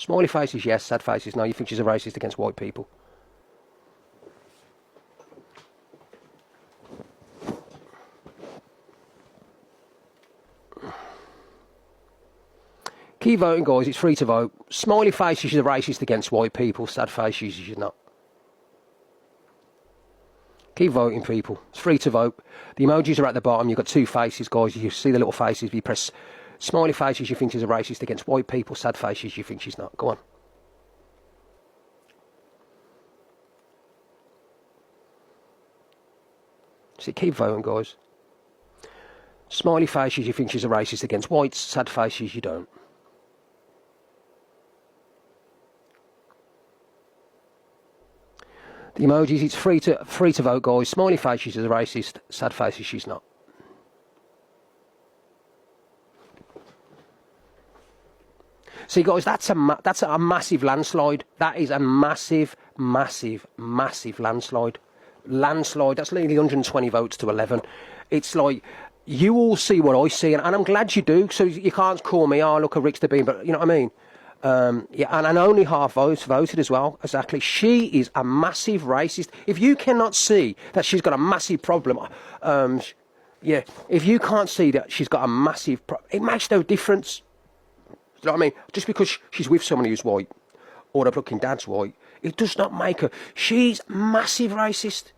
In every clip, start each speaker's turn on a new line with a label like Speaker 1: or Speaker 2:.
Speaker 1: Smiley faces, yes. Sad faces, no. You think she's a racist against white people. Keep voting, guys. It's free to vote. Smiley faces, she's a racist against white people. Sad faces, she's not. Keep voting, people. It's free to vote. The emojis are at the bottom. You've got 2 faces, guys. You see the little faces. If you press smiley faces, you think she's a racist against white people. Sad faces, you think she's not. Go on. See, keep voting, guys. Smiley faces, you think she's a racist against whites. Sad faces, you don't. The emojis, it's free to vote, guys. Smiley face, she's a racist. Sad faces, she's not. See, guys, that's a massive landslide. That is a massive, massive, massive landslide. Landslide. That's nearly 120 votes to 11. It's like, you all see what I see, and I'm glad you do. So you can't call me, oh, look, a Ricksta bean, but you know what I mean? Yeah, and only half votes voted as well. Exactly. She is a massive racist. If you cannot see that she's got a massive problem, yeah, if you can't see that she's got a massive problem, it makes no difference. You know what I mean? Just because she's with somebody who's white, or the fucking dad's white, it does not make her. She's massive racist.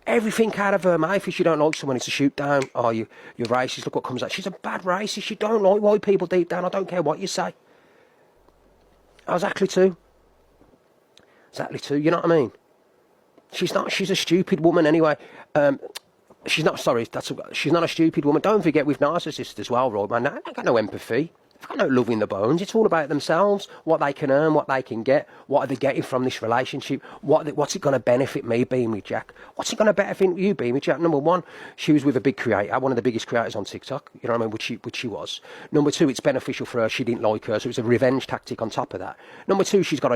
Speaker 1: Everything out of her mouth, if you don't like someone, it's a shoot down. Oh, you're racist, look what comes out. She's a bad racist. She don't like white people deep down. I don't care what you say. Exactly too. Exactly too. You know what I mean? She's not. She's a stupid woman anyway. She's not. Sorry, she's not a stupid woman. Don't forget, with narcissists as well, right, man. They've got no empathy. They've got no love in the bones. It's all about themselves, what they can earn, what they can get, what are they getting from this relationship, what's it going to benefit me being with Jack? What's it going to benefit you being with Jack? Number one, she was with a big creator, one of the biggest creators on TikTok, you know what I mean, which she was. Number two, it's beneficial for her, she didn't like her, so it's a revenge tactic on top of that. Number two, she's got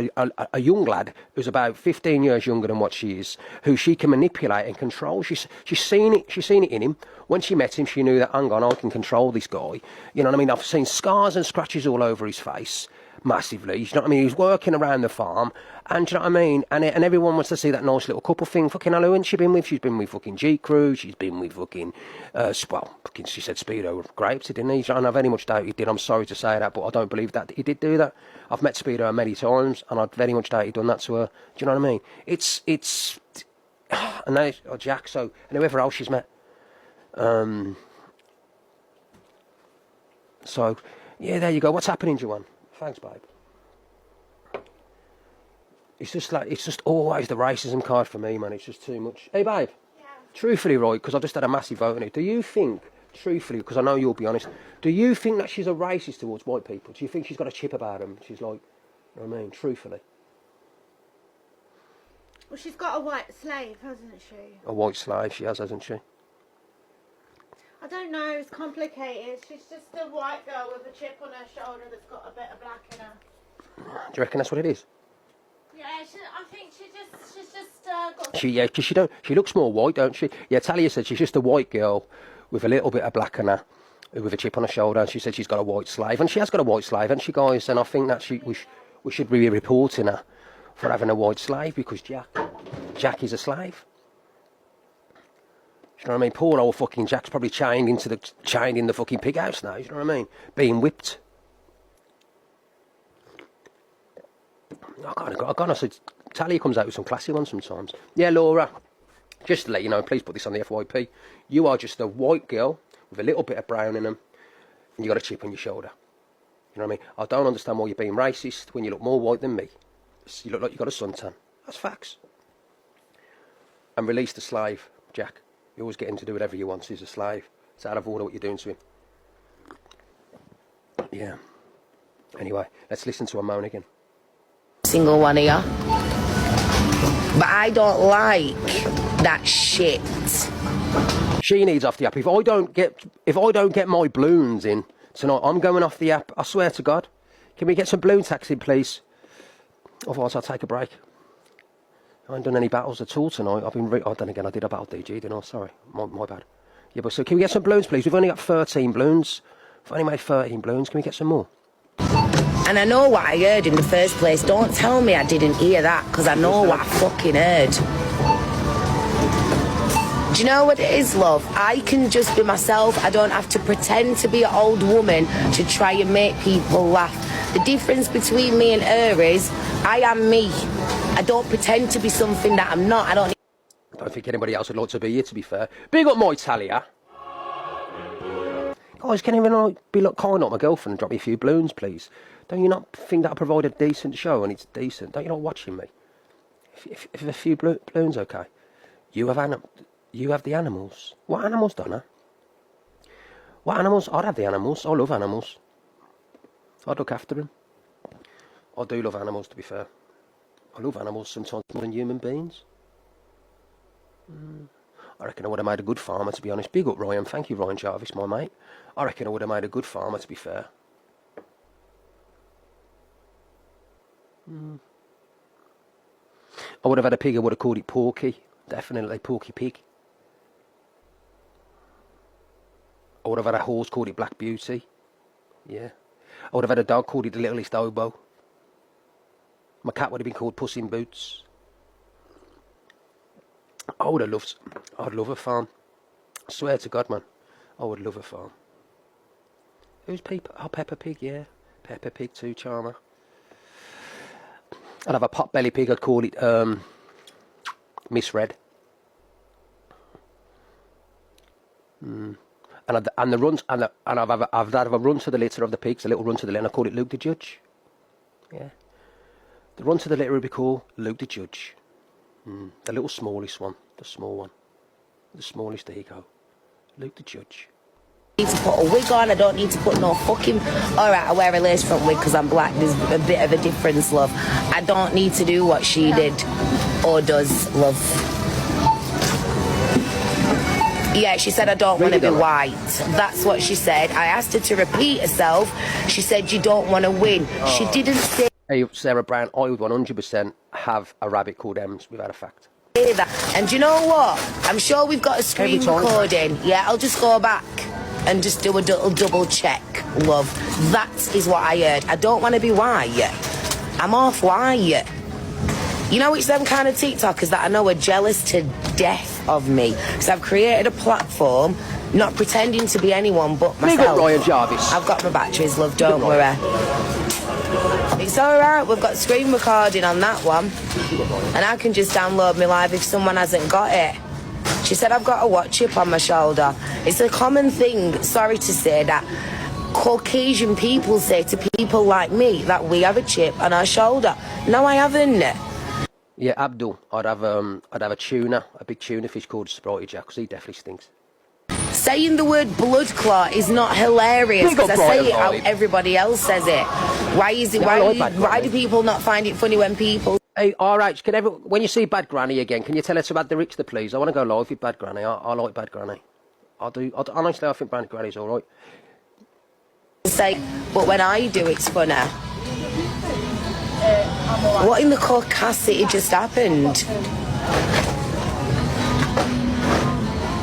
Speaker 1: a young lad who's about 15 years younger than what she is, who she can manipulate and control. She's seen it in him. When she met him, she knew that, hang on, I can control this guy. You know what I mean? I've seen scars and scratches all over his face, massively. You know what I mean? He's working around the farm, and you know what I mean? And everyone wants to see that nice little couple thing. Fucking hell, who has she been with? She's been with fucking G Crew. She's been with fucking, fucking, she said Speedo grapes, didn't he? And I very much doubt he did. I'm sorry to say that, but I don't believe that he did do that. I've met Speedo many times, and I very much doubt he'd done that to her. Do you know what I mean? It's, and now Jack, so, and whoever else she's met. So, yeah, there you go. What's happening, Joanne? Thanks, babe. It's just always the racism card for me, man. It's just too much. Hey, babe. Yeah. Truthfully, right, because I've just had a massive vote on it. Do you think, truthfully, because I know you'll be honest, do you think that she's a racist towards white people? Do you think she's got a chip about them? She's like, you know what I mean? Truthfully.
Speaker 2: Well, she's got a white slave, hasn't she?
Speaker 1: A white slave, she has, hasn't she?
Speaker 2: I don't know, it's complicated. She's just a white girl with a chip on her shoulder that's got a bit of black in her.
Speaker 1: Do you reckon that's what it is?
Speaker 2: Yeah, I think she's just got...
Speaker 1: She looks more white, don't she? Yeah, Talia said she's just a white girl with a little bit of black in her, with a chip on her shoulder, and she said she's got a white slave. And she has got a white slave, hasn't she, guys? And I think that we should be reporting her for having a white slave, because Jack is a slave. You know what I mean? Poor old fucking Jack's probably chained in the fucking pig house now. You know what I mean? Being whipped. I gotta say, Talia comes out with some classy ones sometimes. Yeah, Laura. Just to let you know, please put this on the FYP. You are just a white girl with a little bit of brown in them, and you got a chip on your shoulder. You know what I mean? I don't understand why you're being racist when you look more white than me. You look like you got a suntan. That's facts. And release the slave, Jack. You always get him to do whatever you want. He's a slave. It's out of order what you're doing to him. Yeah. Anyway, let's listen to her moan again.
Speaker 3: Single one of you. But I don't like that shit.
Speaker 1: She needs off the app. If I don't get my balloons in tonight, I'm going off the app. I swear to God. Can we get some balloon taxi, please? Otherwise, I'll take a break. I haven't done any battles at all tonight. Then again, I did a battle DG, didn't I? Sorry, my bad. Yeah, but so can we get some balloons, please? We've only got 13 balloons. We've only made 13 balloons. Can we get some more?
Speaker 3: And I know what I heard in the first place. Don't tell me I didn't hear that, because I know what I fucking heard. Do you know what it is, love? I can just be myself. I don't have to pretend to be an old woman to try and make people laugh. The difference between me and her is I am me. I don't pretend to be something that I'm not. I don't
Speaker 1: think anybody else would like to be here, to be fair. Big up my Talia. Guys, can anyone be kind on my girlfriend and drop me a few balloons, please? Don't you not think that I provide a decent show and it's decent? Don't you not watching me? If a few balloons, okay. You have the animals. What animals, Donna? What animals? I'd have the animals. I love animals. I'd look after them. I do love animals, to be fair. I love animals sometimes more than human beings. I reckon I would have made a good farmer, to be honest. Big up, Ryan. Thank you, Ryan Jarvis, my mate. I reckon I would have made a good farmer, to be fair. I would have had a pig, I would have called it Porky. Definitely, Porky Pig. I would have had a horse, called it Black Beauty. Yeah. I would have had a dog, called it the Littlest Oboe. My cat would have been called Puss in Boots. I'd love a farm. I swear to God, man. I would love a farm. Who's Peppa? Oh, Peppa Pig, yeah. Peppa Pig too, Charmer. I'd have a pot-belly pig, I'd call it, Miss Red. And the runs, and I'd have a run to the litter of the pigs, a little run to the litter, and I call it Luke the Judge. Yeah. The run to the litter would be called Luke the Judge. The little smallest one, the small one, the smallest ego, Luke the Judge.
Speaker 3: I need to put a wig on. I don't need to put no fucking... Alright, I wear a lace front wig because I'm black. There's a bit of a difference, love. I don't need to do what she did or does, love. Yeah, she said I don't want to be white. That's what she said. I asked her to repeat herself. She said you don't want to win. She didn't say...
Speaker 1: Hey, Sarah Brown, I would 100% have a rabbit called Ems, without a fact.
Speaker 3: That. And do you know what? I'm sure we've got a screen recording. Yeah, I'll just go back and just do a double check, love. That is what I heard. I don't want to be white. I'm off white. You know, it's them kind of TikTokers that I know are jealous to death of me. So I've created a platform, not pretending to be anyone but myself.
Speaker 1: Big up Ryan Jarvis.
Speaker 3: I've got my batteries, love, don't worry. It's alright, we've got screen recording on that one. And I can just download my live if someone hasn't got it. She said I've got a watch chip on my shoulder. It's a common thing, sorry to say, that Caucasian people say to people like me that we have a chip on our shoulder. No, I haven't.
Speaker 1: Yeah, Abdul, I'd have a tuna, a big tuna fish called Sprite Jack, because he definitely stinks.
Speaker 3: Saying the word blood clot is not hilarious because I say it how everybody else says it. Why is it? Yeah, why do people not find it funny when people?
Speaker 1: Hey, all right. When you see Bad Granny again, can you tell us about the Ricksta, please? I want to go live with Bad Granny. I like Bad Granny. I do. Honestly, I think Bad Granny's all right.
Speaker 3: Say, but when I do, it's funny. What in the caucasity just happened?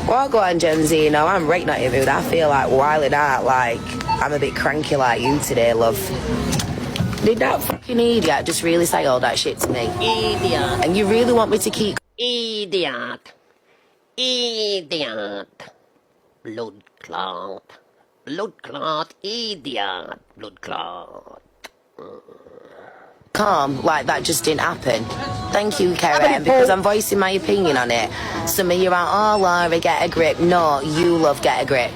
Speaker 3: Well, go on, Gen Z, you know, I'm right not in the mood. I feel like wilding out, like, I'm a bit cranky like you today, love. Did that fucking idiot just really say all that shit to me? Idiot. And you really want me to keep...
Speaker 4: Idiot. Idiot. Blood clot. Blood clot. Idiot. Blood clot.
Speaker 3: Calm, like that just didn't happen. Thank you, Karen, because I'm voicing my opinion on it. Some of you are, oh, Laura, get a grip. No, you love get a grip.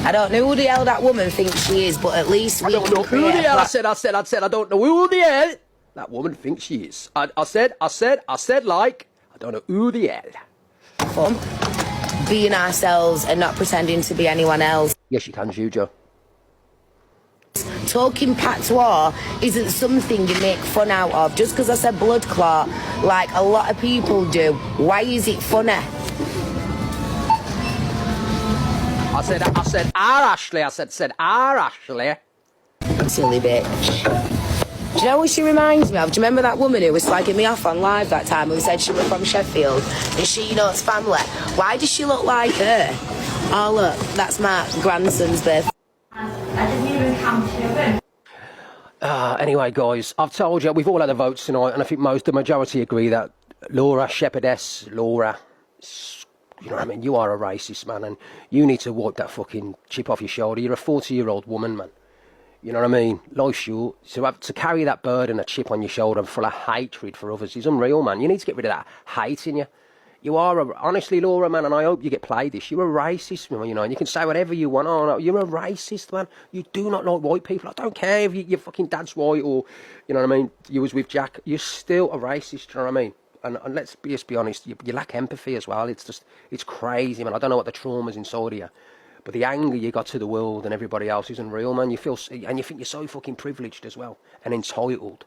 Speaker 3: I don't know who the hell that woman thinks she is, but at least we can create...
Speaker 1: Who the hell? I said, I don't know who the hell that woman thinks she is. I said, like, I don't know who the hell.
Speaker 3: Being ourselves and not pretending to be anyone else.
Speaker 1: Yes, you can, Jujo.
Speaker 3: Talking patois isn't something you make fun out of. Just because I said blood clot, like a lot of people do, why is it funny?
Speaker 1: I said, Ashley. I said, Ashley.
Speaker 3: Silly bitch. Do you know what she reminds me of? Do you remember that woman who was slagging me off on live that time who said she was from Sheffield and she knows family? Why does she look like her? Oh, look, that's my grandson's birthday.
Speaker 2: I didn't even come to him.
Speaker 1: Anyway, guys, I've told you, we've all had the votes tonight, and I think the majority agree that Laura, you know what I mean, you are a racist, man, and you need to wipe that fucking chip off your shoulder. You're a 40-year-old woman, man. You know what I mean? Life's short. To carry that burden, a chip on your shoulder full of hatred for others is unreal, man. You need to get rid of that hate in you. You are, honestly, Laura, man, and I hope you get played this. You're a racist, man, you know, and you can say whatever you want. Oh, no, you're a racist, man. You do not like white people. I don't care if your fucking dad's white or, you know what I mean, you was with Jack. You're still a racist, you know what I mean? And let's just be honest, you lack empathy as well. It's crazy, man. I don't know what the trauma's inside of you. But the anger you got to the world and everybody else is unreal, man. You think you're so fucking privileged as well and entitled.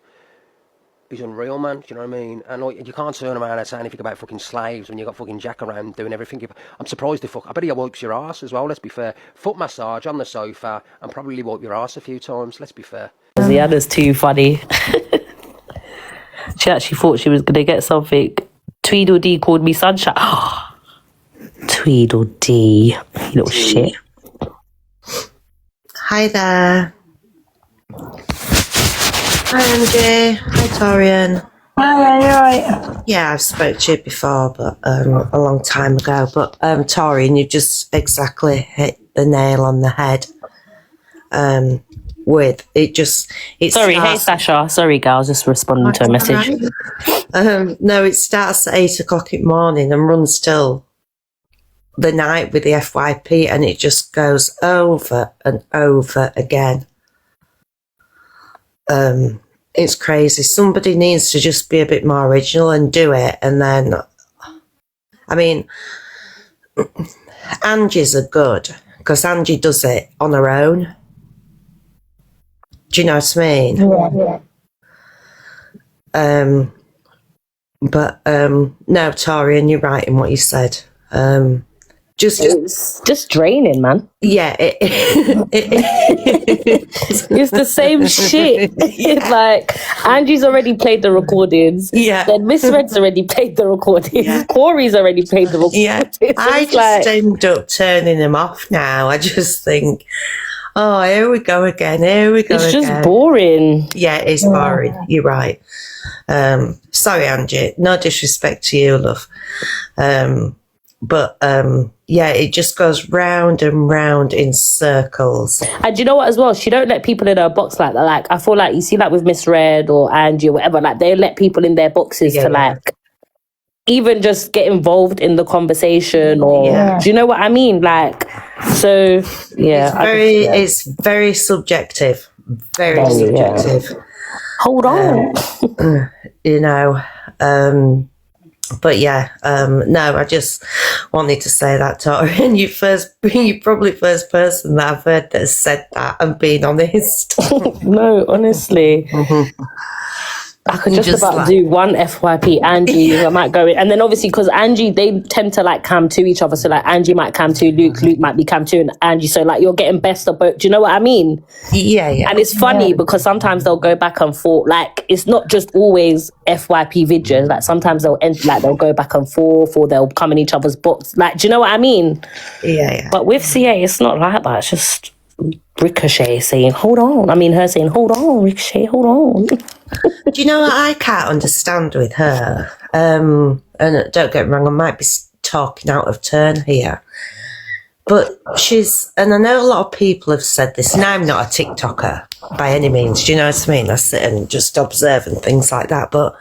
Speaker 1: It's unreal, man. Do you know what I mean? And like, you can't turn around and say anything about fucking slaves when you got fucking Jack around doing everything. I'm surprised I bet he wipes your ass as well. Let's be fair. Foot massage on the sofa and probably wipe your ass a few times. Let's be fair.
Speaker 5: Ziada's too funny. She actually thought she was gonna get something. Tweedledee called me sunshine. Tweedledee, you little shit.
Speaker 6: Hi there. Hi Angie. Hi Torian.
Speaker 7: Hi, you alright?
Speaker 6: Yeah, I've spoke to you before, but a long time ago. But Torian, you just exactly hit the nail on the head. With it just
Speaker 5: Sorry, hey Sasha. Sorry, girl, I was just responding to a message.
Speaker 6: Right. No, it starts at 8 o'clock in the morning and runs till the night with the FYP, and it just goes over and over again. It's crazy. Somebody needs to just be a bit more original and do it. And then, I mean, Angie's are good because Angie does it on her own. Do you know what I mean?
Speaker 7: Yeah.
Speaker 6: But no, Torian, you're right in what you said.
Speaker 5: It's just draining, man.
Speaker 6: Yeah,
Speaker 5: It's the same shit. It's like Angie's already played the recordings.
Speaker 6: Yeah.
Speaker 5: Then Miss Red's already played the recordings.
Speaker 6: Yeah.
Speaker 5: Corey's already played the recordings.
Speaker 6: yeah. I just end up turning them off now. I just think, oh, here we go again. Here we go.
Speaker 5: It's
Speaker 6: again.
Speaker 5: just boring.
Speaker 6: Yeah, it's boring. You're right. Sorry, Angie. No disrespect to you, love. But yeah, it just goes round and round in circles.
Speaker 5: And you know what as well? She don't let people in her box like that. Like, I feel like, you see, like with Miss Red or Angie or whatever, like they let people in their boxes to like even just get involved in the conversation or do you know what I mean? Like, so yeah.
Speaker 6: It's very subjective. Very subjective.
Speaker 5: Hold on.
Speaker 6: You know. But yeah, no, I just wanted to say that, Tori. And you're probably first person that I've heard that has said that and been honest.
Speaker 5: No, honestly. I could just about do one FYP Angie. I might go in. And then obviously, because Angie, they tend to like cam to each other. So like Angie might cam to Luke might be cam to and Angie. So like you're getting best of both. Do you know what I mean?
Speaker 6: Yeah.
Speaker 5: And it's funny because sometimes they'll go back and forth. Like it's not just always FYP videos. Like sometimes they'll go back and forth or they'll come in each other's box. Like, do you know what I mean?
Speaker 6: Yeah.
Speaker 5: But with CA, it's not like that. It's just Ricochet saying, hold on. I mean, her saying, hold on, Ricochet, hold on.
Speaker 6: Do you know what I can't understand with her? And don't get me wrong, I might be talking out of turn here. But and I know a lot of people have said this, and I'm not a TikToker by any means. Do you know what I mean? I sit and just observe and things like that. But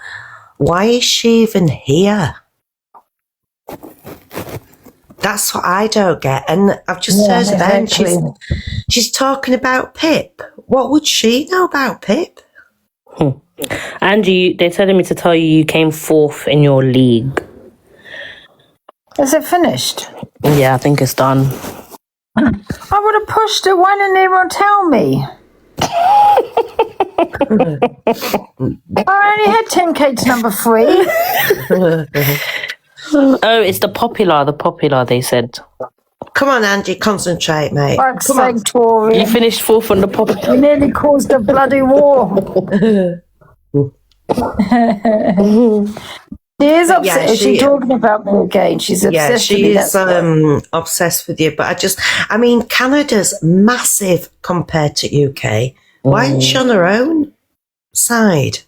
Speaker 6: why is she even here? That's what I don't get. And I've just heard it then. She's talking about Pip. What would she know about Pip?
Speaker 5: Angie, they're telling me to tell you came fourth in your league.
Speaker 7: Is it finished?
Speaker 5: Yeah, I think it's done.
Speaker 7: I would have pushed it. Why didn't anyone tell me? I only had 10k to number 3.
Speaker 5: Oh, it's the popular, they said.
Speaker 6: Come on, Angie, concentrate, mate.
Speaker 7: Fuck's sake, Tori.
Speaker 5: You finished fourth on the popular.
Speaker 7: You nearly caused a bloody war. She is obsessed. Is she talking about me again? She's obsessed with you.
Speaker 6: Yeah, she is obsessed with you. But I mean, Canada's massive compared to UK. Why isn't she on her own side?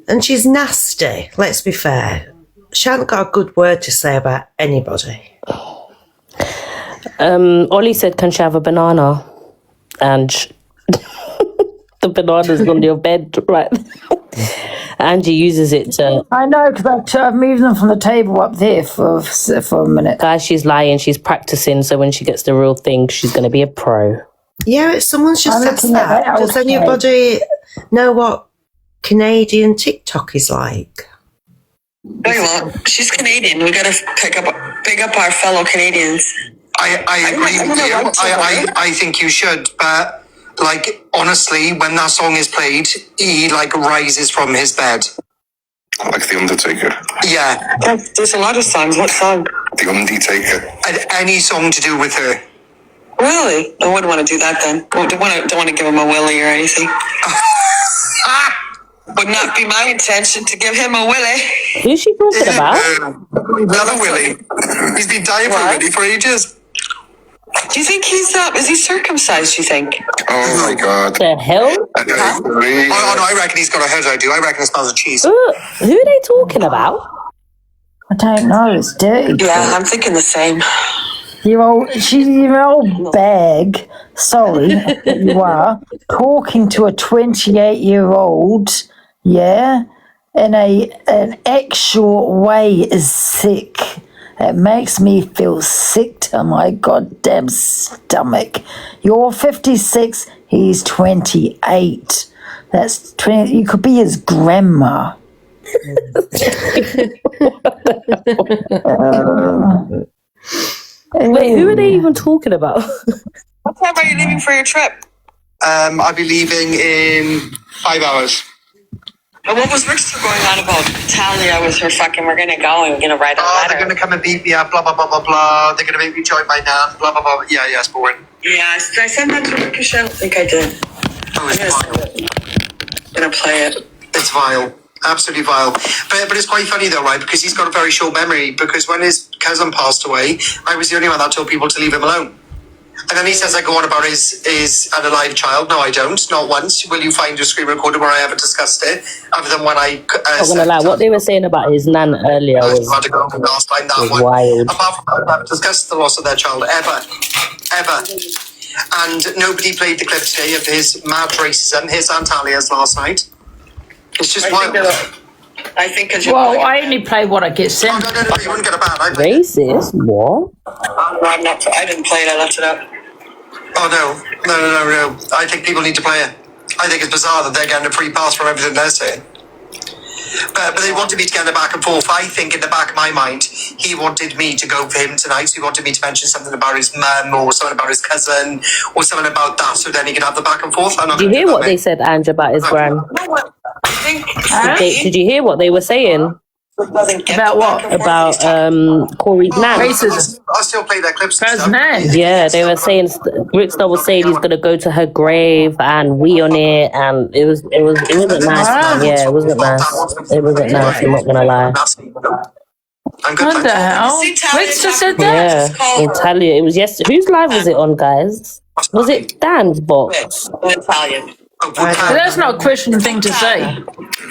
Speaker 6: And she's nasty, let's be fair. She hasn't got a good word to say about anybody.
Speaker 5: Ollie said, can she have a banana? And the banana's on your bed, right? Angie uses it to...
Speaker 7: I know, because I've moved them from the table up there for a minute.
Speaker 5: Guys, she's lying. She's practicing, so when she gets the real thing, she's going to be a pro.
Speaker 6: Yeah, someone's just
Speaker 7: I'm
Speaker 6: asked
Speaker 7: looking at
Speaker 6: that.
Speaker 7: that,
Speaker 6: Does
Speaker 7: okay.
Speaker 6: anybody know what Canadian TikTok is like?
Speaker 8: Very well. She's Canadian. We gotta pick up our fellow Canadians.
Speaker 9: I agree with you. I think you should, but like honestly, when that song is played, he like rises from his bed.
Speaker 10: Like The Undertaker.
Speaker 9: Yeah.
Speaker 8: There's a lot of songs. What song?
Speaker 10: The Undertaker.
Speaker 9: And any song to do with her.
Speaker 8: Really? I wouldn't want to do that then. Don't want to give him a willy or anything. Would not be my intention to give him a willy.
Speaker 5: Who's she talking about?
Speaker 9: Another Willie. He's been dying for a Willie for ages.
Speaker 8: Do you think he's is he circumcised, you think?
Speaker 10: Oh my God.
Speaker 5: The hell?
Speaker 9: Oh no, I reckon he's got a head I do. I reckon it smells of cheese.
Speaker 5: Who are they talking about?
Speaker 7: I don't know, it's dirty.
Speaker 8: Yeah, I'm thinking the same.
Speaker 7: She's your old bag, sorry, you are, talking to a 28-year-old, yeah, in an actual way is sick. It makes me feel sick to my goddamn stomach. You're 56, he's 28. That's 20, you could be his grandma.
Speaker 5: Wait, who are they even talking about?
Speaker 8: What time are you leaving for your trip?
Speaker 9: I'll be leaving in 5 hours.
Speaker 8: And what was Ricksta going on about? Talia was her fucking, we're gonna go and we're gonna write a letter.
Speaker 9: They're gonna come and beat me up, blah blah blah blah blah. They're gonna make me join my nan, blah blah blah. Yeah, it's boring.
Speaker 8: Yeah, did I send that to Ricochet? I don't think I did.
Speaker 9: Oh, it's vile.
Speaker 8: I'm gonna play it.
Speaker 9: It's vile. Absolutely vile. But it's quite funny though, right? Because he's got a very short memory. Because when his cousin passed away, I was the only one that told people to leave him alone. And then he says I go on about his unalive child. No, I don't. Not once. Will you find a screen recorder where I ever discussed it? Other than when I...
Speaker 5: I'm gonna lie, what they were saying about his nan earlier was wild.
Speaker 9: Apart from that, I haven't discussed the loss of their child ever. And nobody played the clip today of his mad racism, his Aunt Talia's last night. It's just wild.
Speaker 8: I think
Speaker 7: Well, I only play what I get sent.
Speaker 9: No, you wouldn't get a bad.
Speaker 5: Racist? What?
Speaker 8: I'm not, I didn't play it, I left it up.
Speaker 9: Oh, no. I think people need to play it. I think it's bizarre that they're getting a free pass from everything they're saying. But they wanted me to get in the back and forth. I think in the back of my mind, he wanted me to go for him tonight. So he wanted me to mention something about his mum or something about his cousin or something about that so then he could have the back and forth.
Speaker 5: Did you hear what they said, Ange, about his gran? Did you hear what they were saying?
Speaker 7: About what?
Speaker 5: About Corey's nan.
Speaker 7: Racism.
Speaker 9: I still play their clips.
Speaker 7: His nan?
Speaker 5: Yeah, they were saying Ricksta was saying he's gonna go to her grave and wee on it, and it wasn't nice. Yeah, it wasn't nice. It wasn't nice. I'm not gonna lie.
Speaker 9: I'm good.
Speaker 7: What the hell? Ricksta said that?
Speaker 5: Yeah, Italia. It was yesterday. Whose live was it on, guys? Was it Dan's box?
Speaker 8: Italian.
Speaker 7: That's not a Christian thing to say.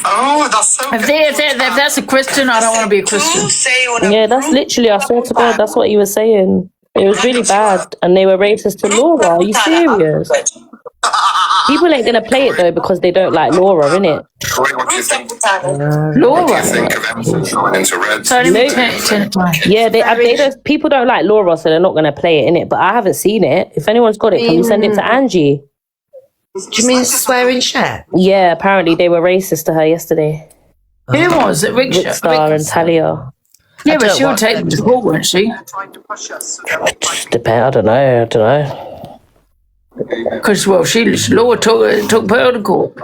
Speaker 9: Oh, that's so
Speaker 7: If that's a Christian, I don't want to be a Christian.
Speaker 5: Yeah, that's literally, I swear to God, that's what he was saying. It was really bad, and they were racist to Laura. Are you serious? People ain't gonna play it though because they don't like Laura, innit?
Speaker 10: What do you think?
Speaker 7: Laura.
Speaker 10: What do you think of them going into red?
Speaker 5: People don't like Laura, so they're not gonna play it, innit? But I haven't seen it. If anyone's got it, can you send it to Angie?
Speaker 6: Do you mean Swearing Shepherdess?
Speaker 5: Yeah, apparently they were racist to her yesterday.
Speaker 7: Who was it?
Speaker 5: Ricksta and Talia.
Speaker 7: Yeah, but she'll take them to court, won't she?
Speaker 5: Depends. I don't know.
Speaker 7: Because, well, Laura took her to court.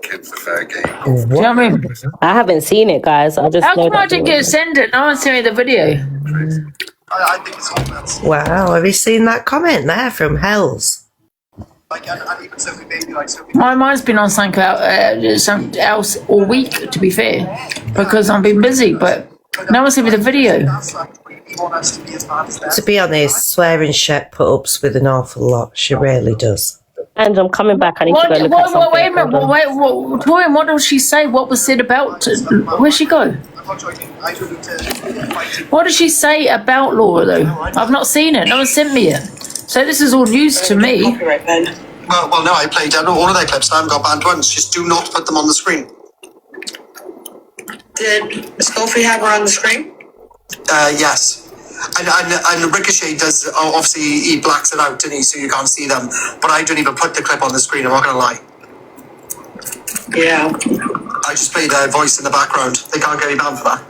Speaker 10: Kids are fair game.
Speaker 7: Do you know what I mean?
Speaker 5: I haven't seen it, guys. I just
Speaker 7: How
Speaker 5: know
Speaker 7: come I didn't get send it? No one sent me the video.
Speaker 9: I think it's all nuts.
Speaker 6: Wow, have you seen that comment there from Hells?
Speaker 9: Like, and even Sophie Baby, like Sophie.
Speaker 7: My mind's been on something else all week, to be fair, because I've been busy, but no one sent me the video.
Speaker 6: To be honest, Swearing Shep put ups with an awful lot. She really does.
Speaker 5: And I'm coming back. I need to go look at something.
Speaker 7: Wait a minute. Torian, what did she say? What was said about... Where'd she go? What did she say about Laura, though? I've not seen it. No one sent me it. So this is all news to me.
Speaker 9: Well, no, I played down all of their clips. I haven't got banned once. Just do not put them on the screen.
Speaker 8: Did Sophie have her on the screen?
Speaker 9: Yes. And Ricochet does, obviously, he blacks it out, doesn't he, so you can't see them. But I don't even put the clip on the screen, I'm not going to lie.
Speaker 8: Yeah.
Speaker 9: I just play their voice in the background. They can't get me banned for that.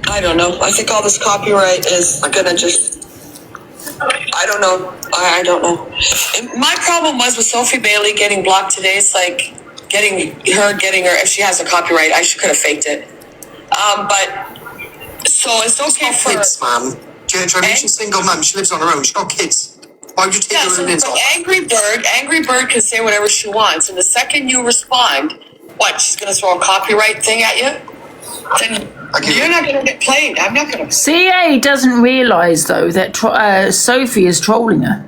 Speaker 8: I don't know. I think all this copyright is gonna just... I don't know. I don't know. My problem was with Sophie Bailey getting blocked today. It's like getting her, if she has a copyright, she could have faked it. But... So it's okay for
Speaker 9: kids, man. Do you know what I mean? She's a single mum. She lives on her own. She's got kids. Why would you take her in off?
Speaker 8: Angry Bird can say whatever she wants, and the second you respond, what? She's gonna throw a copyright thing at you? Then you're not gonna get played. I'm not gonna.
Speaker 7: CA doesn't realise though that Sophie is trolling her.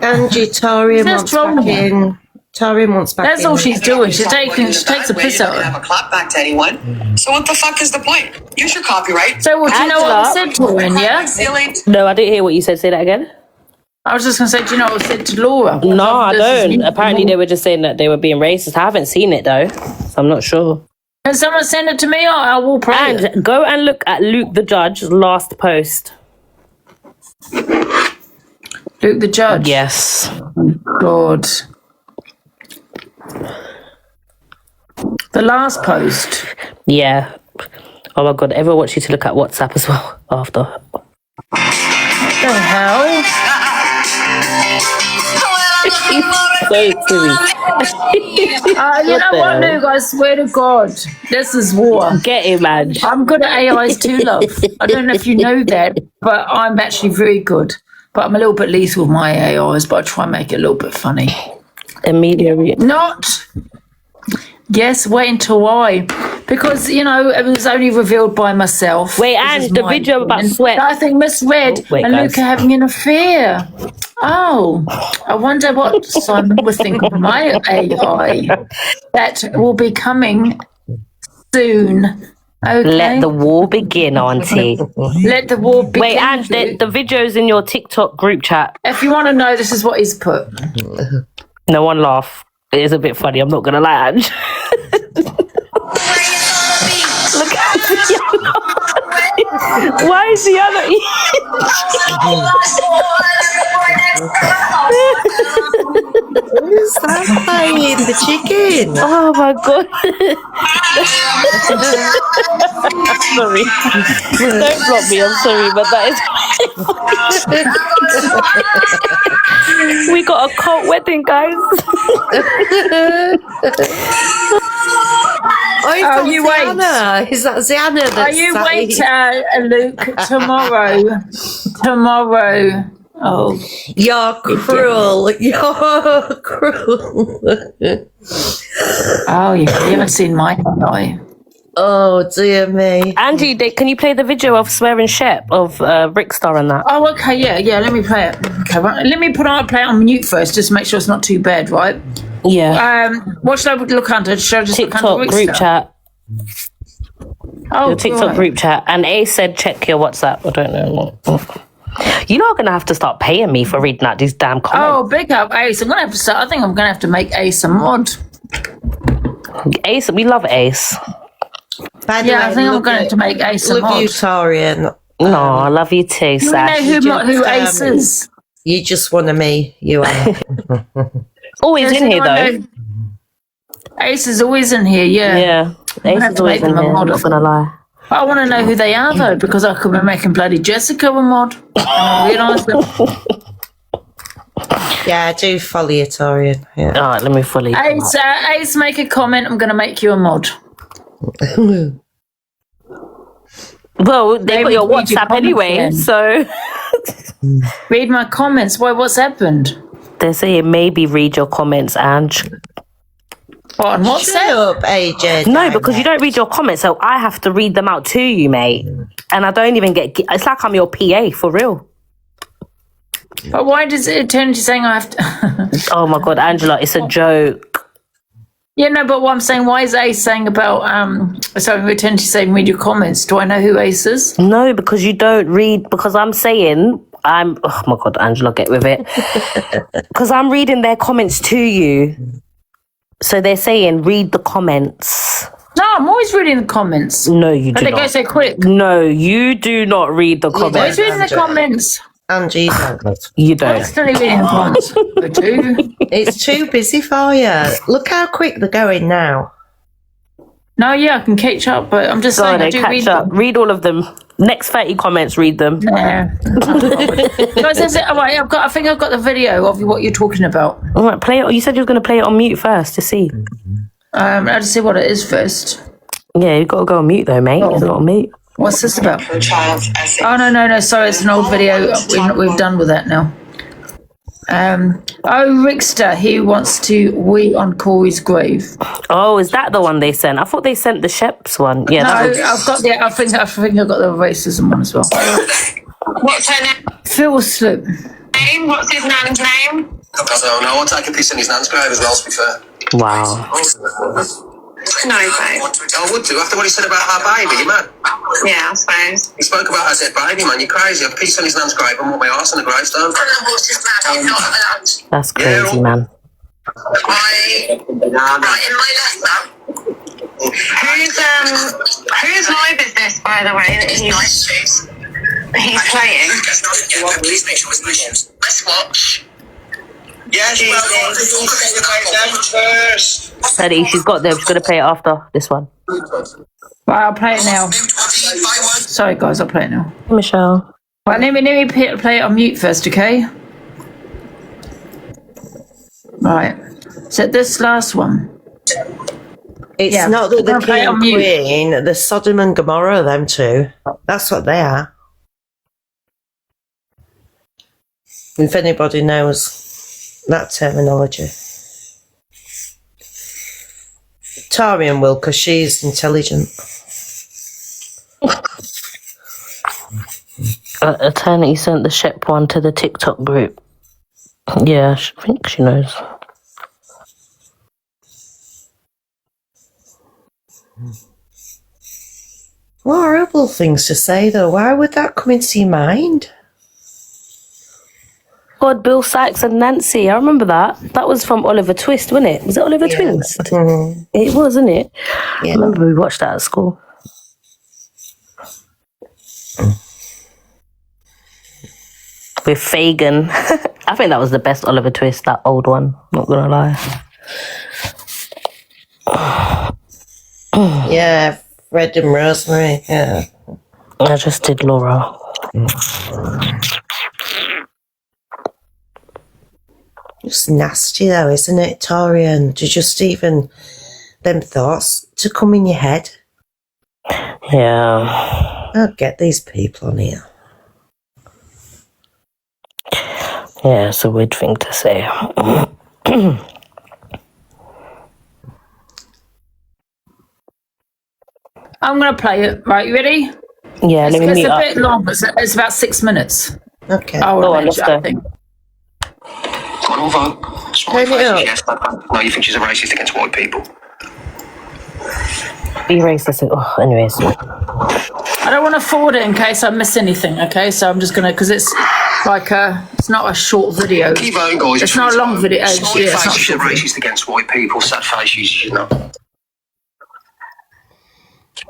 Speaker 6: Angie, Torian wants back in. Torian wants back in.
Speaker 7: That's all she's doing. She takes a piss out of her.
Speaker 8: Have a clap back to anyone. So what the fuck is the point? Use your copyright.
Speaker 7: So, well, do you know what I said to Torian, yeah?
Speaker 5: No, I didn't hear what you said. Say that again.
Speaker 7: I was just going to say, do you know what I said to Laura?
Speaker 5: No, I don't. Apparently they were just saying that they were being racist. I haven't seen it though, so I'm not sure.
Speaker 7: Can someone send it to me? I will pray.
Speaker 5: And go and look at Luke the Judge's last post.
Speaker 7: Luke the Judge?
Speaker 5: Yes.
Speaker 7: Oh, God. The last post?
Speaker 5: Yeah. Oh my God, everyone wants you to look at WhatsApp as well after.
Speaker 7: What the hell?
Speaker 5: So silly.
Speaker 7: You know what, Luke? I swear to God, this is war.
Speaker 5: Get it, man.
Speaker 7: I'm good at AIs too, love. I don't know if you know that, but I'm actually very good. But I'm a little bit lethal with my AIs, but I try and make it a little bit funny.
Speaker 5: Immediately.
Speaker 7: Not. Yes, wait until why? Because, you know, it was only revealed by myself.
Speaker 5: Wait, and the video about Sweat.
Speaker 7: I think Miss Red and Luke are having an affair. Oh, I wonder what Simon would think of my AI. That will be coming soon. Okay.
Speaker 5: Let the war begin, Auntie.
Speaker 7: Let the war begin.
Speaker 5: Wait, and the video's in your TikTok group chat.
Speaker 7: If you want to know, this is what he's put.
Speaker 5: No one laugh. It is a bit funny, I'm not going to lie, Ange. Look at Sienna. Why is Sienna
Speaker 6: Who's that playing? The chicken?
Speaker 5: Oh my God. Sorry. Don't block me, I'm sorry, but that is... We got a cult wedding, guys.
Speaker 6: Oh, you Ziana. Wait. Is that Ziana?
Speaker 7: Are you wait, Luke? Tomorrow. Oh,
Speaker 6: you're cruel. You're cruel.
Speaker 7: Oh, you haven't seen my eye.
Speaker 6: Oh dear me.
Speaker 5: Angie, can you play the video of Swearing Shep of Ricksta and that?
Speaker 7: Oh, okay, yeah. Let me play it. Okay, right. Let me play it on mute first, just to make sure it's not too bad, right?
Speaker 5: Yeah.
Speaker 7: What should I look under? Should I just
Speaker 5: TikTok
Speaker 7: look under
Speaker 5: group chat.
Speaker 7: Oh,
Speaker 5: your TikTok group chat. And A said check your WhatsApp. I don't know what. You know, I'm gonna have to start paying me for reading out these damn comments.
Speaker 7: Oh, big up Ace. I'm gonna have to start. I think I'm gonna have to make Ace a mod.
Speaker 5: Ace, we love Ace.
Speaker 6: By the way,
Speaker 7: I think I'm going to have to make Ace a mod.
Speaker 6: Love you, Torian.
Speaker 5: No, I love you too, Sash.
Speaker 7: You know who Ace is?
Speaker 6: You just one of me, you are.
Speaker 5: Always in here, though.
Speaker 7: Ace is always in here, yeah.
Speaker 5: Yeah, Ace is always in here, I'm not going to lie.
Speaker 7: I want to know who they are, though, because I could be making bloody Jessica a mod.
Speaker 6: Yeah, I do follow you, Torian. Yeah.
Speaker 5: All right, let me follow you.
Speaker 7: Ace, make a comment. I'm going to make you a mod.
Speaker 5: Well, they got your WhatsApp anyway, so...
Speaker 7: Read my comments. What's happened?
Speaker 5: They're saying maybe read your comments, Ange.
Speaker 7: On WhatsApp?
Speaker 6: Shut up, AJ.
Speaker 5: No, because you don't read your comments, so I have to read them out to you, mate. And I don't even get... It's like I'm your PA, for real.
Speaker 7: But why does it turn to saying I have to...
Speaker 5: Oh, my God, Angela, it's a joke.
Speaker 7: Yeah, no, but what I'm saying, why is Ace saying about... Sorry, we tend to say read your comments. Do I know who Ace is?
Speaker 5: No, because you don't read... Because I'm saying... Oh, my God, Angela, get with it. Because I'm reading their comments to you. So they're saying, read the comments.
Speaker 7: No, I'm always reading the comments.
Speaker 5: No, you do
Speaker 7: but
Speaker 5: not.
Speaker 7: But they go so quick.
Speaker 5: No, you do not read the comments.
Speaker 7: Always reading the comments.
Speaker 6: Angie,
Speaker 5: you don't.
Speaker 7: Constantly reading the comments. I do.
Speaker 6: It's too busy for you. Look how quick they're going now.
Speaker 7: No, yeah, I can catch up, but I'm just saying I do read them.
Speaker 5: Read all of them. Next 30 comments, read them.
Speaker 7: Yeah. Guys, I think I've got the video of what you're talking about.
Speaker 5: All right, play it. You said you were going to play it on mute first to see.
Speaker 7: I had to see what it is first.
Speaker 5: Yeah, you've got to go on mute though, mate. It's not on mute.
Speaker 7: What's this about? Oh, no. Sorry, it's an old video. We've done with that now. Ricksta, he wants to wee on Corey's grave.
Speaker 5: Oh, is that the one they sent? I thought they sent the Sheps one. Yeah,
Speaker 7: no, I've got the. I think I've got the racism one as well.
Speaker 8: What's her name?
Speaker 7: Phil Slip.
Speaker 8: Name? What's his nan's name?
Speaker 9: I don't know. I'll take a piss in his nan's grave as well, to be fair.
Speaker 5: Wow.
Speaker 8: No, babe.
Speaker 9: I would do, after what he said about our baby, you mad?
Speaker 8: Yeah, I suppose.
Speaker 9: He spoke about our dead baby, man, you're crazy. I've pissed on his nan's grave and want my arse on the gravestone.
Speaker 5: That's crazy, man.
Speaker 8: Right, in my letter. Whose live is this, by the way, that he's playing?
Speaker 9: Please make sure it's my shoes.
Speaker 8: Let's watch.
Speaker 9: Yes, first.
Speaker 5: Steady, she's got them. She's going to play it after this one.
Speaker 7: Right, I'll play it now. Sorry, guys, I'll play it now.
Speaker 5: Michelle.
Speaker 7: Right, let me play it on mute first, okay? Right. So this last one.
Speaker 6: It's not that the king and queen, the Sodom and Gomorrah, them two. That's what they are. If anybody knows that terminology. Tarian will, because she's intelligent.
Speaker 5: Eternity sent the Shep one to the TikTok group. Yeah, I think she knows.
Speaker 6: What horrible things to say, though. Why would that come into your mind?
Speaker 5: God, Bill Sykes and Nancy. I remember that. That was from Oliver Twist, wasn't it? Was it Oliver Twist?
Speaker 6: Mm-hmm.
Speaker 5: It was, wasn't it?
Speaker 6: Yeah.
Speaker 5: I remember we watched that at school. With Fagin. I think that was the best Oliver Twist, that old one. Not gonna lie.
Speaker 6: Yeah, Fred and Rosemary. Yeah.
Speaker 5: I just did Laura.
Speaker 6: It's nasty though, isn't it, Torian? To just even them thoughts to come in your head.
Speaker 5: Yeah.
Speaker 6: I'll get these people on here.
Speaker 5: Yeah, it's a weird thing to say.
Speaker 7: I'm going to play it. Right, you ready?
Speaker 5: Yeah, let me
Speaker 7: It's
Speaker 5: mute
Speaker 7: a
Speaker 5: up.
Speaker 7: bit long. It's about 6 minutes.
Speaker 6: Okay.
Speaker 7: I think.
Speaker 9: Go on, all vote. Smiley
Speaker 6: Turn it
Speaker 9: faces,
Speaker 6: up.
Speaker 9: yes. No, you think she's a racist against white people?
Speaker 5: Be racist. Oh, anyways.
Speaker 7: I don't want to forward it in case I miss anything, okay? So I'm just going to, because it's like it's not a short video.
Speaker 9: Keep voting, guys.
Speaker 7: It's not a long video.
Speaker 9: Smiley
Speaker 7: Yeah, it's not
Speaker 9: faces, she's a
Speaker 7: short video.
Speaker 9: racist against white people. Sad faces, she's not.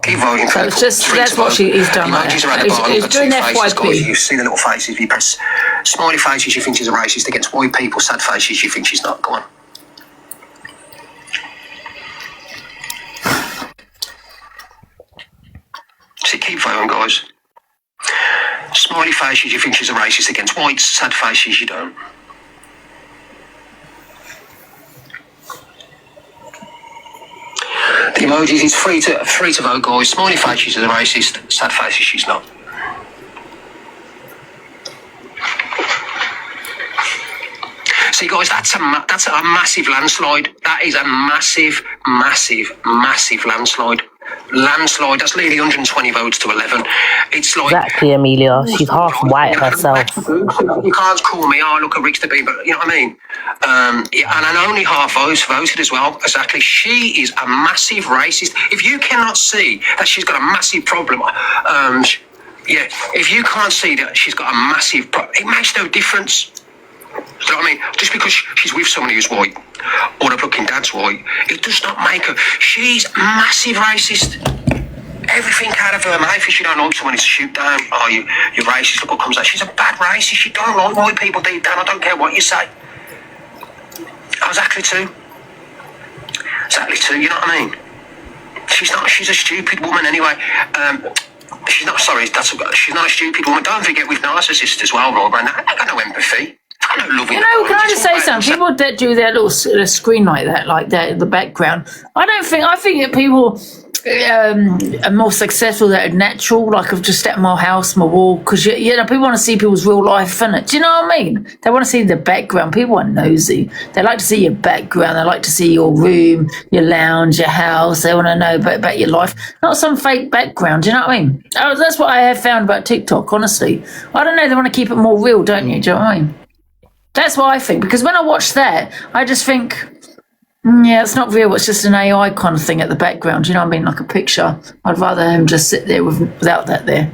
Speaker 9: Keep voting.
Speaker 7: So it's just, that's what he's done.
Speaker 9: Emojis are at the
Speaker 7: He's
Speaker 9: bottom. Got
Speaker 7: doing
Speaker 9: two faces, guys.
Speaker 7: FYP.
Speaker 9: You see the little faces. If you press smiley faces, you think she's a racist against white people. Sad faces, you think she's not. Go on. So keep voting, guys. Smiley faces, you think she's a racist against whites. Sad faces, you don't. The emojis, it's free to vote, guys. Smiley faces is a racist. Sad faces, she's not.
Speaker 1: See, guys, that's a massive landslide. That is a massive, massive, massive landslide. Landslide. That's nearly 120 votes to 11. It's like
Speaker 5: Exactly, Amelia. She's half white herself.
Speaker 1: You can't call me, oh, look at Ricksta B, but you know what I mean? And only half voted as well. Exactly. She is a massive racist. If you cannot see that she's got a massive problem, if you can't see that she's got a massive problem, it makes no difference. Do you know what I mean? Just because she's with somebody who's white, or the fucking dad's white, it does not make her. She's massive racist. Everything out of her mouth, if she don't like someone, it's a shoot down. Oh, you're racist, look what comes out. She's a bad racist. She don't like white people deep down. I don't care what you say. Exactly too. You know what I mean? She's a stupid woman anyway. She's not a stupid woman. Don't forget with narcissists as well, Rob, and I got no empathy. I don't love it.
Speaker 7: You know, can I just say something? People that do their little screen like that, like the background, I think that people are more successful that are natural, like I've just at my house, my wall, because you know, people want to see people's real life, innit? Do you know what I mean? They want to see the background. People are nosy. They like to see your background. They like to see your room, your lounge, your house. They want to know about your life, not some fake background. Do you know what I mean? That's what I have found about TikTok, honestly. I don't know, they want to keep it more real, don't you? Do you know what I mean? That's what I think, because when I watch that, I just think, yeah, it's not real. It's just an AI kind of thing at the background. You know what I mean? Like a picture. I'd rather him just sit there without that there.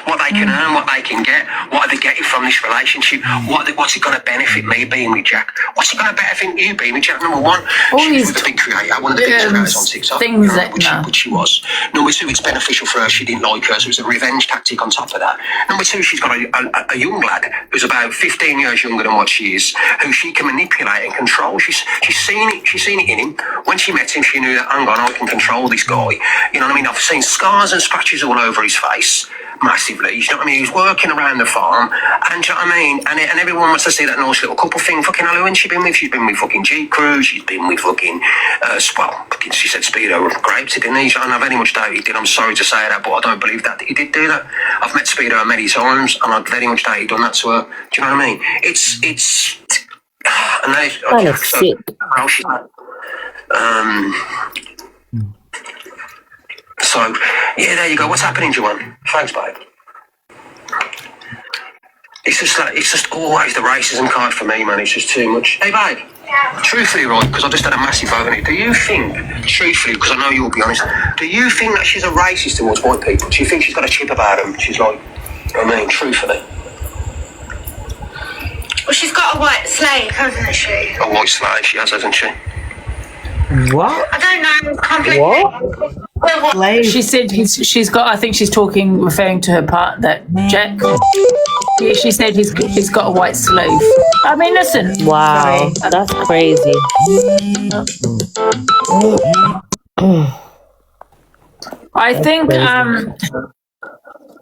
Speaker 1: What they can earn, what they can get, what are they getting from this relationship, what's it going to benefit me being with Jack, what's it going to benefit you being with Jack? Number one, she was a big creator, one of the biggest creators on TikTok, which she was. Number two, it's beneficial for her, she didn't like her, so it was a revenge tactic on top of that. Number two, she's got a young lad who's about 15 years younger than what she is, who she can manipulate and control. She's seen it in him. When she met him, she knew that, hang on, I can control this guy. You know what I mean? I've seen scars and scratches all over his face. Massively, you know what I mean? He was working around the farm, and you know what I mean? And everyone wants to see that nice little couple thing. Fucking hell, who she been with? She's been with fucking Jeep Crew, she's been with fucking, she said Speedo grapes, didn't he? I don't have any much doubt he did. I'm sorry to say that, but I don't believe that he did do that. I've met Speedo many times, and I very much doubt he'd done that to her. Do you know what I mean? It's, and then
Speaker 5: Kind of sick.
Speaker 1: So, yeah, there you go. What's happening, Joanne? Thanks, babe. It's just always the racism card for me, man. It's just too much. Hey, babe. Yeah. Truthfully, right, because I just had a massive vote on it. Do you think, truthfully, because I know you'll be honest, do you think that she's a racist towards white people? Do you think she's got a chip about them? She's like, I mean, truthfully.
Speaker 2: Well, she's got a white slave, hasn't she?
Speaker 1: A white slave, she has, hasn't she?
Speaker 7: What?
Speaker 2: I don't know. It's complicated.
Speaker 7: What? She said she's got. I think she's referring to her part that Jack. Yeah, she said he's got a white slave. I mean, listen.
Speaker 5: Wow, that's crazy.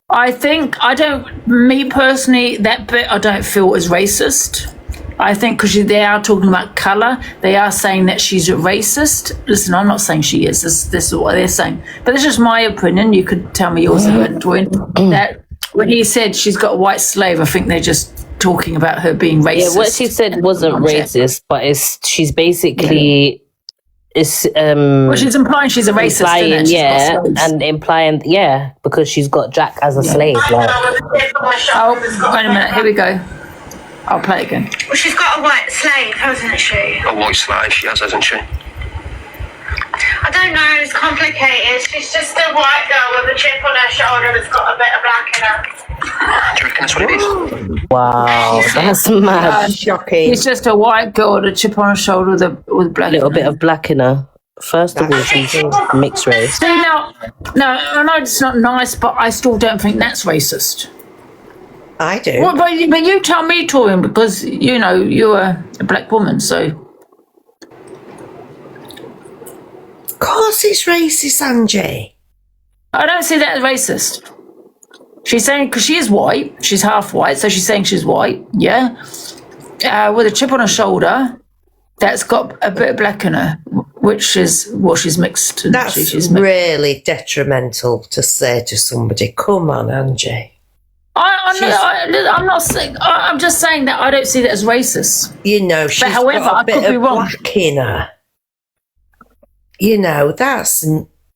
Speaker 7: I don't. Me personally, that bit I don't feel is racist. I think because they are talking about colour, they are saying that she's a racist. Listen, I'm not saying she is. This is what they're saying. But this is my opinion. You could tell me yours, that when he said she's got a white slave, I think they're just talking about her being racist.
Speaker 5: Yeah, what she said wasn't racist, but she's basically... well, she's implying she's a racist,
Speaker 7: implying,
Speaker 5: because she's got Jack as a slave. Like.
Speaker 7: Oh, wait a minute. Here we go. I'll play it again.
Speaker 2: Well, she's got a white slave, hasn't she?
Speaker 1: A white slave, she has, hasn't she?
Speaker 2: I don't know, it's complicated. She's just a white girl with a chip on her shoulder that's got a bit of black in her.
Speaker 1: Do you reckon that's what it is?
Speaker 5: Wow, that's mad.
Speaker 7: Shocking. She's just a white girl with a chip on her shoulder with black.
Speaker 5: A little bit of black in her. First of all, she's mixed race.
Speaker 7: See, now, I know it's not nice, but I still don't think that's racist.
Speaker 6: I do.
Speaker 7: Well, but you tell me, Torian, because, you know, you're a black woman, so...
Speaker 6: Of course it's racist, Angie.
Speaker 7: I don't see that as racist. She's saying, because she is white, she's half white, so she's saying she's white, yeah? With a chip on her shoulder, that's got a bit of black in her, which is, well, she's mixed.
Speaker 6: That's really detrimental to say to somebody, come on, Angie.
Speaker 7: I'm not saying. I'm just saying that I don't see that as racist.
Speaker 6: You know, she's
Speaker 7: however,
Speaker 6: got
Speaker 7: I
Speaker 6: a bit
Speaker 7: could be
Speaker 6: of
Speaker 7: wrong.
Speaker 6: black in her. You know, that's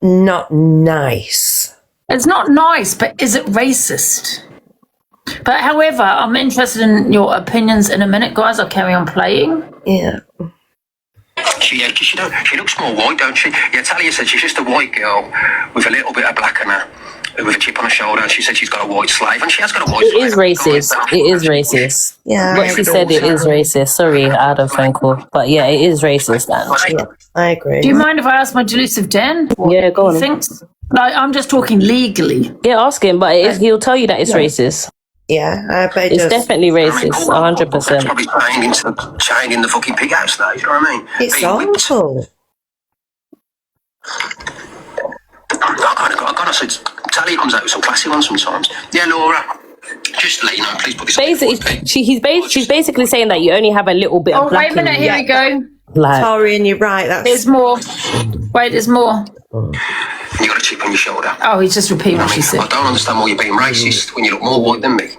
Speaker 6: not nice.
Speaker 7: It's not nice, but is it racist? But however, I'm interested in your opinions in a minute, guys. I'll carry on playing.
Speaker 6: Yeah.
Speaker 1: She looks more white, don't she? Yeah, Talia said she's just a white girl with a little bit of black in her, with a chip on her shoulder. She said she's got a white slave, and she has got a white slave.
Speaker 5: It is racist. It is racist.
Speaker 6: Yeah.
Speaker 5: What she said, it is racist. Sorry, I had a phone call. But yeah, it is racist, Ange.
Speaker 6: Yeah, I agree.
Speaker 7: Do you mind if I ask my delusive Dan?
Speaker 5: Yeah, go on.
Speaker 7: He thinks? Like, I'm just talking legally.
Speaker 5: Yeah, ask him, but he'll tell you that it's racist.
Speaker 6: Yeah, I bet
Speaker 5: It's definitely racist, 100%.
Speaker 1: That's probably chained in the fucking pig house now, you know what I mean?
Speaker 6: it's
Speaker 1: Being whipped.
Speaker 6: awful.
Speaker 1: I gotta say, Talia comes out with some classy ones sometimes. Yeah, Laura, just let you know, please put this
Speaker 5: Basically, she's basically saying that you only have a little bit of
Speaker 7: Oh,
Speaker 5: black
Speaker 7: wait a minute.
Speaker 5: in
Speaker 7: Here
Speaker 5: you.
Speaker 7: we go.
Speaker 5: Like,
Speaker 6: Torian, you're right.
Speaker 7: There's more. Wait, there's more.
Speaker 1: You got a chip on your shoulder.
Speaker 7: Oh, he's just repeating what she said.
Speaker 1: I don't understand why you're being racist when you look more white than me.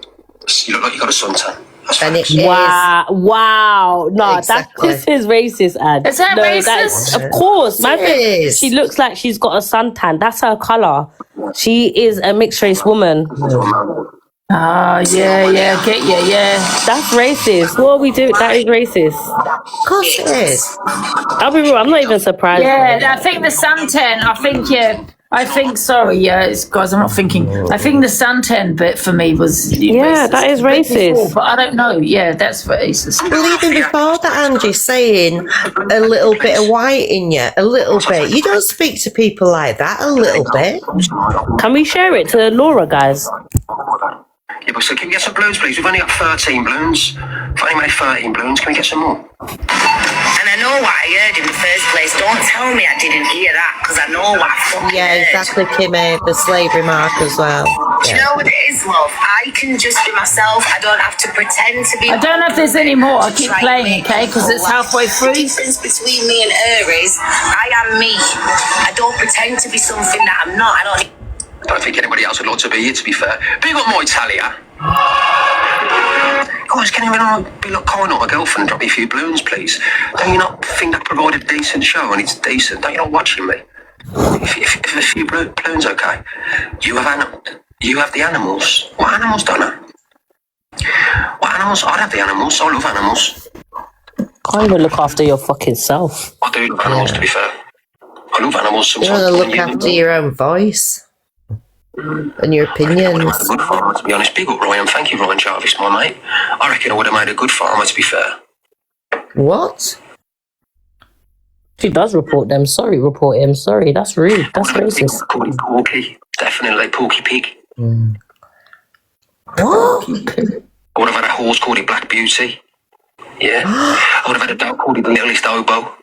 Speaker 1: You look like you got a suntan. That's
Speaker 6: And it
Speaker 1: facts.
Speaker 6: is.
Speaker 5: wow. No,
Speaker 6: Exactly.
Speaker 5: this is racist, Ad.
Speaker 7: Is that
Speaker 5: no,
Speaker 7: racist?
Speaker 5: Of course. Man,
Speaker 6: It is.
Speaker 5: she looks like she's got a suntan. That's her colour. She is a mixed race woman.
Speaker 7: Ah, yeah, get you, yeah.
Speaker 5: That's racist. What are we doing? That is racist.
Speaker 6: Of course it is.
Speaker 5: I'll be real, I'm not even surprised.
Speaker 7: Yeah, I think the suntan, sorry, it's, guys, I'm not thinking. I think the suntan bit for me was
Speaker 5: Yeah,
Speaker 7: racist.
Speaker 5: that is
Speaker 7: A bit
Speaker 5: racist.
Speaker 7: before, but I don't know. Yeah, that's racist.
Speaker 6: Well, even before that, Angie, saying a little bit of white in you, a little bit. You don't speak to people like that, a little bit.
Speaker 5: Can we share it to Laura, guys?
Speaker 1: Yeah, but so can we get some balloons, please? We've only got 13 balloons. If I only made 13 balloons, can we get some more?
Speaker 3: And I know what I heard in the first place. Don't tell me I didn't hear that, because I know what I fucking
Speaker 6: Yeah,
Speaker 3: heard.
Speaker 6: exactly, Kimmy. The slavery mark as well.
Speaker 3: Do you know what it is, love? I can just be myself. I don't have to pretend to be.
Speaker 7: I don't know if there's any more. I keep playing, okay, because it's halfway through.
Speaker 3: The difference between me and her is I am me. I don't pretend to be something that I'm not. I
Speaker 1: don't think anybody else would like to be here, to be fair. Big up my Talia. Guys, can you be like kind on my girlfriend and drop me a few balloons, please? Don't you not think that provide a decent show and it's decent? Don't you not watching me? If a few balloons, okay. You have the animals. What animals, Donna? What animals? I'd have the animals. I love animals.
Speaker 5: Can't even look after your fucking self.
Speaker 1: I do love animals, to be fair. I love animals
Speaker 6: You
Speaker 1: sometimes.
Speaker 6: want to look after your own voice and your
Speaker 1: I would have
Speaker 6: opinions.
Speaker 1: made a good farmer, to be honest. Big up, Ryan. Thank you, Ryan Jarvis, my mate. I reckon I would have made a good farmer, to be fair.
Speaker 6: What?
Speaker 5: She does report them. Sorry, report him. Sorry, that's rude. That's racist.
Speaker 1: Call him Porky. Definitely Porky Pig.
Speaker 6: What?
Speaker 1: I would have had a horse called it Black Beauty. Yeah. I would have had a dog called it the Littlest Oboe.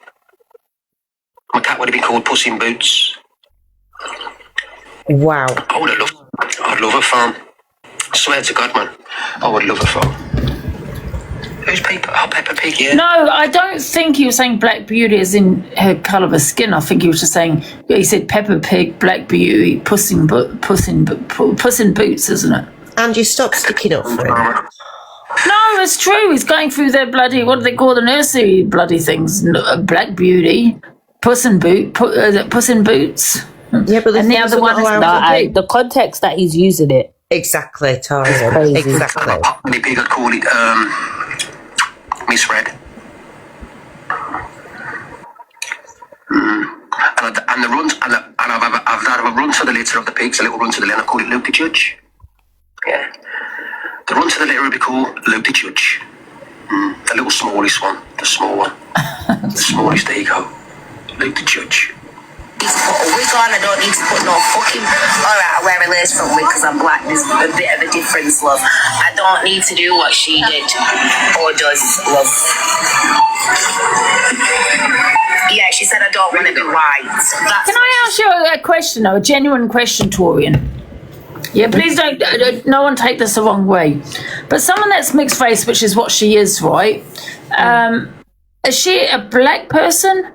Speaker 1: My cat would have been called Puss in Boots.
Speaker 6: Wow.
Speaker 1: I'd love a farm. I swear to God, man. I would love a farm. Who's Peppa? Oh, Peppa Pig, yeah.
Speaker 7: No, I don't think he was saying Black Beauty as in her colour of her skin. I think he was just saying, he said Peppa Pig, Black Beauty, Puss in Boots, isn't it?
Speaker 6: Angie, stop sticking up for him.
Speaker 7: No, it's true. He's going through their bloody, what do they call the nursery bloody things? Black Beauty, Puss in Boots.
Speaker 6: Yeah, but
Speaker 7: and the other one is
Speaker 5: the context that he's using it.
Speaker 6: Exactly, Tori.
Speaker 5: Crazy.
Speaker 6: Exactly.
Speaker 1: Any pig, I'd call it Misread. And the runs, and I've had a run to the litter of the pigs, a little run to the litter. I call it Luke the Judge. Yeah. The run to the litter would be called Luke the Judge. The little smallest one, the small one, the smallest. There you go, Luke the Judge.
Speaker 3: Put a wig on, I don't need to put no fucking. Alright, I wear a lace front wig because I'm black. There's a bit of a difference, love. I don't need to do what she did or does, love. Yeah, she said I don't want to be white.
Speaker 7: Can I ask you a question, though, a genuine question, Torian? Yeah, please don't, no one take this the wrong way. But someone that's mixed race, which is what she is, right? Is she a black person?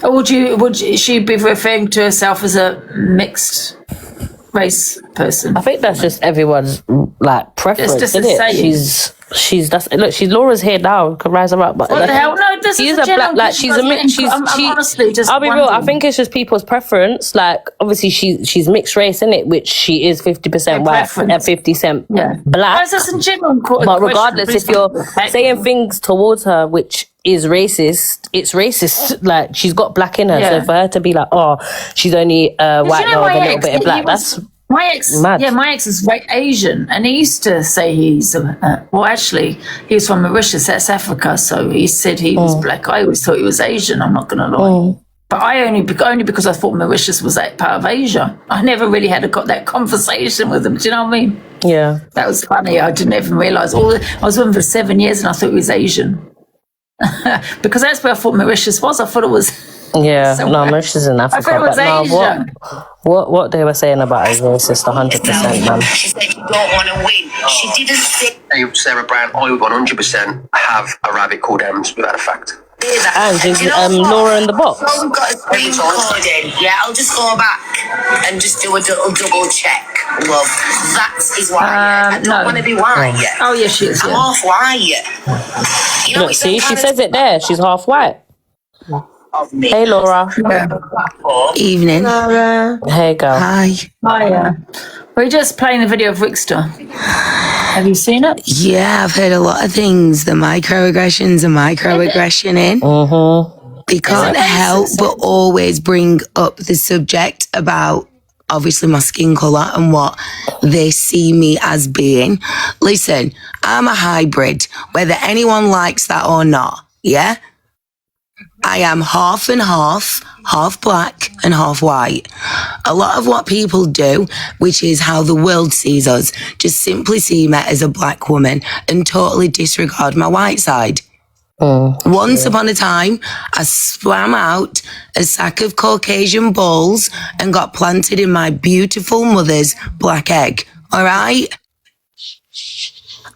Speaker 7: Or would she be referring to herself as a mixed race person.
Speaker 5: I think that's just everyone's like preference,
Speaker 7: It's just
Speaker 5: isn't
Speaker 7: a
Speaker 5: it?
Speaker 7: saying.
Speaker 5: She's that's look. She's Laura's here now. Can rise her up, but
Speaker 7: What
Speaker 5: like,
Speaker 7: the hell? No, this
Speaker 5: she
Speaker 7: is
Speaker 5: is
Speaker 7: a
Speaker 5: a black.
Speaker 7: general
Speaker 5: Like she's a
Speaker 7: question.
Speaker 5: mix.
Speaker 7: I'm honestly just
Speaker 5: I'll be real. I
Speaker 7: wondering.
Speaker 5: think it's just people's preference. Like obviously she's mixed race, in it, which she is 50% white
Speaker 7: preference.
Speaker 5: and 50%
Speaker 7: Yeah.
Speaker 5: black.
Speaker 7: That's a general
Speaker 5: But regardless, if you're saying things towards her which is racist, it's racist. Like she's got black in her,
Speaker 7: Yeah.
Speaker 5: so for her to be like, oh, she's only white girl with a little bit of black. That's
Speaker 7: My ex,
Speaker 5: mad.
Speaker 7: yeah, my ex is Asian, and he used to say he's well, actually, he's from Mauritius, that's Africa. So he said he was black. I always thought he was Asian. I'm not gonna lie, but I only because I thought Mauritius was that part of Asia. I never really had got that conversation with him. Do you know what I mean?
Speaker 5: yeah.
Speaker 7: That was funny. I didn't even realise. I was with him for 7 years, and I thought he was Asian because that's where I thought Mauritius was. I thought it was.
Speaker 5: Yeah,
Speaker 7: somewhere.
Speaker 5: no, Mauritius in Africa.
Speaker 7: I thought it was
Speaker 5: but no,
Speaker 7: Asia.
Speaker 5: what they were saying about is racist, 100%, man.
Speaker 3: She said you don't want to win. She didn't say
Speaker 1: Hey, Sarah Brown, I would 100% have a rabbit called Ems without a fact.
Speaker 3: that.
Speaker 5: And is
Speaker 3: You know what?
Speaker 5: Laura in the box?
Speaker 3: So we've got a screen recording. Yeah, I'll just go back and just do a double check, love. That is why I don't
Speaker 7: no.
Speaker 3: want to be white.
Speaker 7: Oh yeah, she is.
Speaker 3: I'm
Speaker 7: Yeah.
Speaker 3: half white. You know,
Speaker 5: Look,
Speaker 3: it's
Speaker 5: see,
Speaker 3: some
Speaker 5: she
Speaker 3: kind
Speaker 5: says it there. She's half white.
Speaker 3: of me.
Speaker 5: Hey, Laura.
Speaker 3: Evening.
Speaker 5: Hey, girl.
Speaker 3: Hi.
Speaker 7: Hi, we're just playing the video of Ricksta. Have you seen it?
Speaker 3: Yeah, I've heard a lot of things. The microaggressions and microaggressioning. They can't help but always bring up the subject about obviously my skin colour and what they see me as being. Listen, I'm a hybrid, whether anyone likes that or not, yeah? I am half and half black and half white. A lot of what people do, which is how the world sees us, just simply see me as a black woman and totally disregard my white side. Once upon a time, I swam out a sack of Caucasian balls and got planted in my beautiful mother's black egg. All right?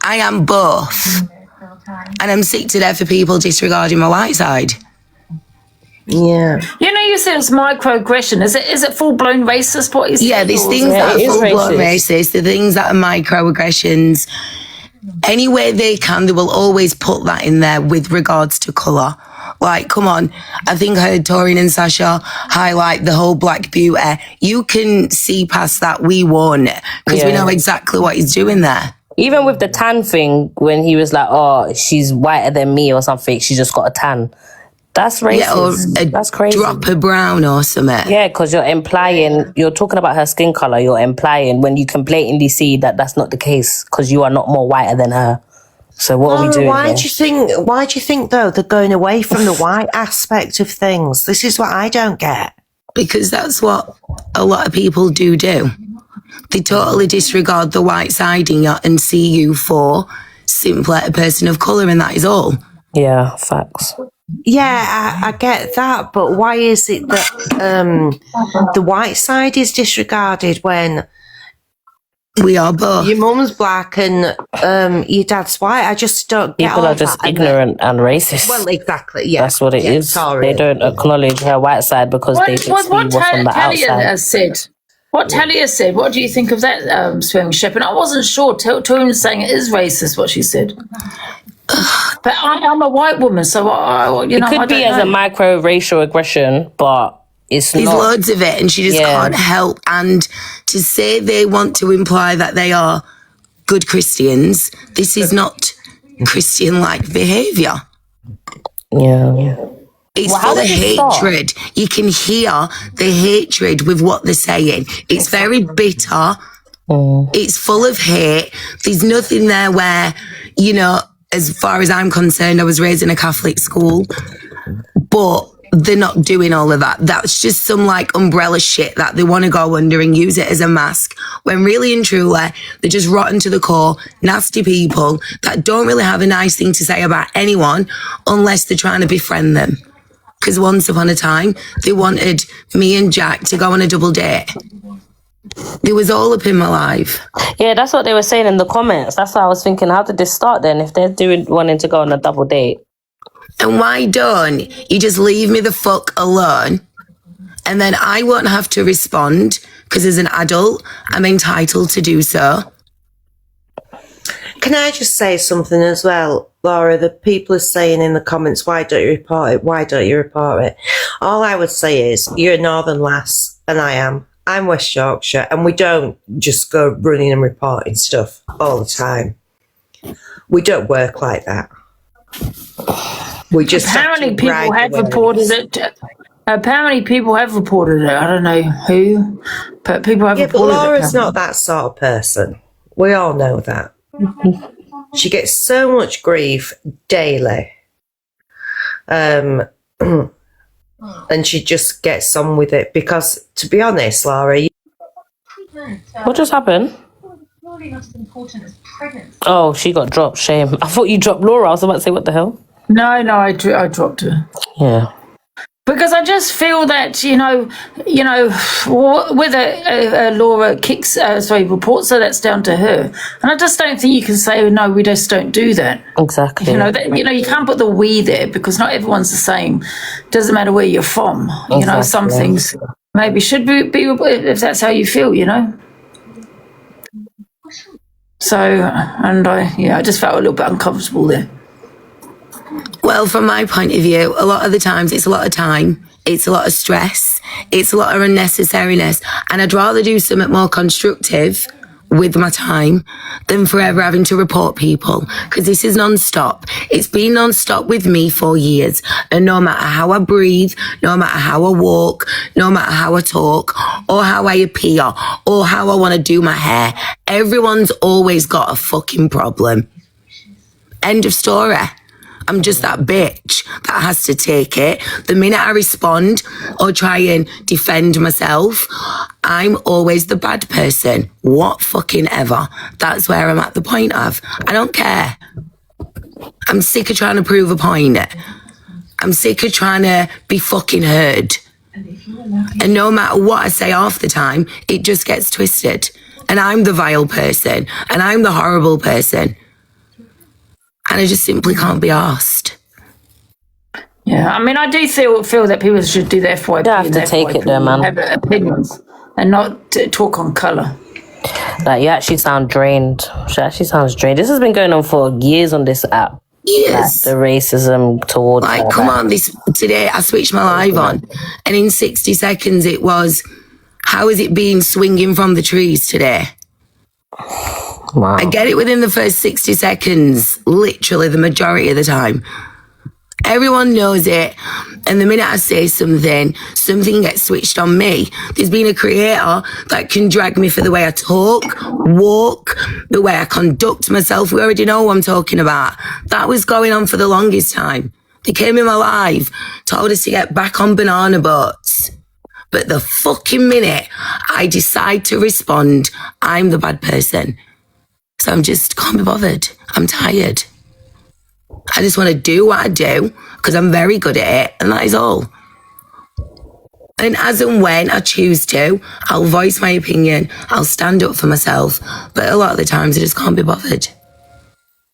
Speaker 3: I am both. And I'm sick to death of people disregarding my white side.
Speaker 6: Yeah.
Speaker 7: You know, you said it's microaggression. Is it full blown racist? What is
Speaker 3: Yeah, these things that are full-blown racist, the things that are microaggressions, any way they can, they will always put that in there with regards to colour. Like, come on, I think I heard Torian and Sasha highlight the whole black beauty. You can see past that, we won, because we know exactly what he's doing there.
Speaker 5: Even with the tan thing, when he was like, oh, she's whiter than me or something, she just got a tan. That's racist.
Speaker 3: Yeah, or
Speaker 5: That's crazy.
Speaker 3: drop of brown or something.
Speaker 5: Yeah, because you're talking about her skin color. You're implying when you can blatantly see that that's not the case because you are not more whiter than her. So what are we doing?
Speaker 6: Why
Speaker 5: here?
Speaker 6: do you think though they're going away from the white aspect of things? This is what I don't get.
Speaker 3: Because that's what a lot of people do. They totally disregard the white side in you and see you for simply a person of colour, and that is all.
Speaker 5: Yeah, facts.
Speaker 6: Yeah, I get that, but why is it that the white side is disregarded when
Speaker 3: we are both?
Speaker 6: Your mum's black and your dad's white. I just don't get
Speaker 5: People
Speaker 6: all
Speaker 5: are just
Speaker 6: that.
Speaker 5: ignorant and racist.
Speaker 6: Well, exactly. Yeah,
Speaker 5: that's what it is.
Speaker 6: Sorry.
Speaker 5: They don't acknowledge her white side because they just see what's on the
Speaker 7: Talia
Speaker 5: outside.
Speaker 7: has said. What Talia said. What do you think of that, Swearing Shepherd? I wasn't sure. Torian's saying it is racist. What she said. But I'm a white woman, so
Speaker 5: it could be as a micro-racial aggression, but it's
Speaker 3: There's
Speaker 5: not.
Speaker 3: loads of it, and she just can't help. And to say they want to imply that they are good Christians, this is not Christian-like behaviour.
Speaker 5: Yeah.
Speaker 3: It's full of hatred. You can hear the hatred with what they're saying. It's very bitter. It's full of hate. There's nothing there where, you know, as far as I'm concerned, I was raised in a Catholic school, but they're not doing all of that. That's just some like umbrella shit that they want to go under and use it as a mask, when really and truly they're just rotten to the core, nasty people that don't really have a nice thing to say about anyone unless they're trying to befriend them. Because once upon a time, they wanted me and Jack to go on a double date. It was all up in my life.
Speaker 5: Yeah, that's what they were saying in the comments. That's why I was thinking, how did this start then? If they're wanting to go on a double date.
Speaker 3: And why don't you just leave me the fuck alone? And then I won't have to respond because as an adult, I'm entitled to do so.
Speaker 6: Can I just say something as well, Laura? The people are saying in the comments, why don't you report it? Why don't you report it? All I would say is, you're a northern lass, and I am. I'm West Yorkshire, and we don't just go running and reporting stuff all the time. We don't work like that. We just
Speaker 7: apparently people have reported it. Apparently people have reported it. I don't know who, but people have reported it.
Speaker 6: Yeah, but Laura's not that sort of person. We all know that. She gets so much grief daily. And she just gets on with it because, to be honest, Laura...
Speaker 5: What just happened? Oh, she got dropped. Shame. I thought you dropped Laura. I was about to say, what the hell?
Speaker 7: No, I dropped her.
Speaker 5: Yeah.
Speaker 7: Because I just feel that, whether Laura reports her, that's down to her. And I just don't think you can say, oh, no, we just don't do that.
Speaker 5: Exactly.
Speaker 7: You can't put the we there because not everyone's the same. Doesn't matter where you're from.
Speaker 5: Exactly.
Speaker 7: Some things maybe should be if that's how you feel, So, and I just felt a little bit uncomfortable there.
Speaker 3: Well, from my point of view, a lot of the times it's a lot of time, it's a lot of stress, it's a lot of unnecessariness, and I'd rather do something more constructive with my time than forever having to report people, because this is non-stop. It's been non-stop with me for years, and no matter how I breathe, no matter how I walk, no matter how I talk, or how I appear, or how I want to do my hair, everyone's always got a fucking problem. End of story. I'm just that bitch that has to take it. The minute I respond or try and defend myself, I'm always the bad person. What fucking ever. That's where I'm at the point of. I don't care. I'm sick of trying to prove a point. I'm sick of trying to be fucking heard. And no matter what I say half the time, it just gets twisted. And I'm the vile person. And I'm the horrible person. And I just simply can't be arsed.
Speaker 7: Yeah, I mean, I do feel that people should do their FYP.
Speaker 5: You have to take it there, man.
Speaker 7: Have opinions and not talk on colour.
Speaker 5: Like, you actually sound drained. She actually sounds drained. This has been going on for years on this app.
Speaker 3: Yes.
Speaker 5: Like, the racism towards her.
Speaker 3: Come on, today I switched my live on, and in 60 seconds it was, how is it being swinging from the trees today?
Speaker 5: Wow.
Speaker 3: I get it within the first 60 seconds, literally the majority of the time. Everyone knows it, and the minute I say something gets switched on me. There's been a creator that can drag me for the way I talk, walk, the way I conduct myself. We already know what I'm talking about. That was going on for the longest time. They came in my live, told us to get back on banana boats. But the fucking minute I decide to respond, I'm the bad person. So I'm just can't be bothered. I'm tired. I just want to do what I do because I'm very good at it, and that is all. And as and when I choose to, I'll voice my opinion. I'll stand up for myself. But a lot of the times I just can't be bothered.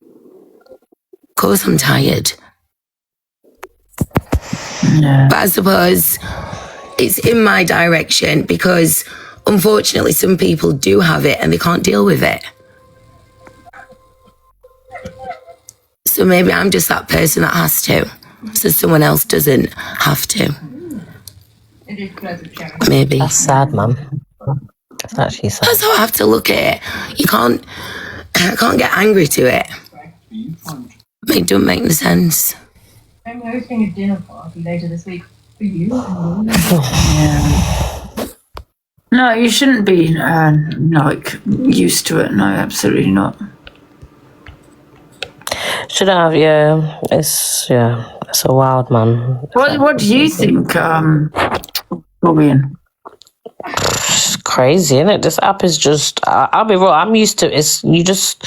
Speaker 3: Of course I'm tired.
Speaker 7: Yeah.
Speaker 3: But I suppose it's in my direction because unfortunately some people do have it and they can't deal with it. So maybe I'm just that person that has to, so someone else doesn't have to. Maybe.
Speaker 5: That's sad, man. That's actually sad.
Speaker 3: That's how I have to look at it. I can't get angry to it. It don't make no sense.
Speaker 11: I'm hosting a dinner party later this week for you.
Speaker 7: No, you shouldn't be used to it. No, absolutely not.
Speaker 5: Should have, yeah. It's a wild man.
Speaker 7: What do you think, Robin?
Speaker 5: It's crazy, isn't it? This app is just, I'll be real, I'm used to it. You just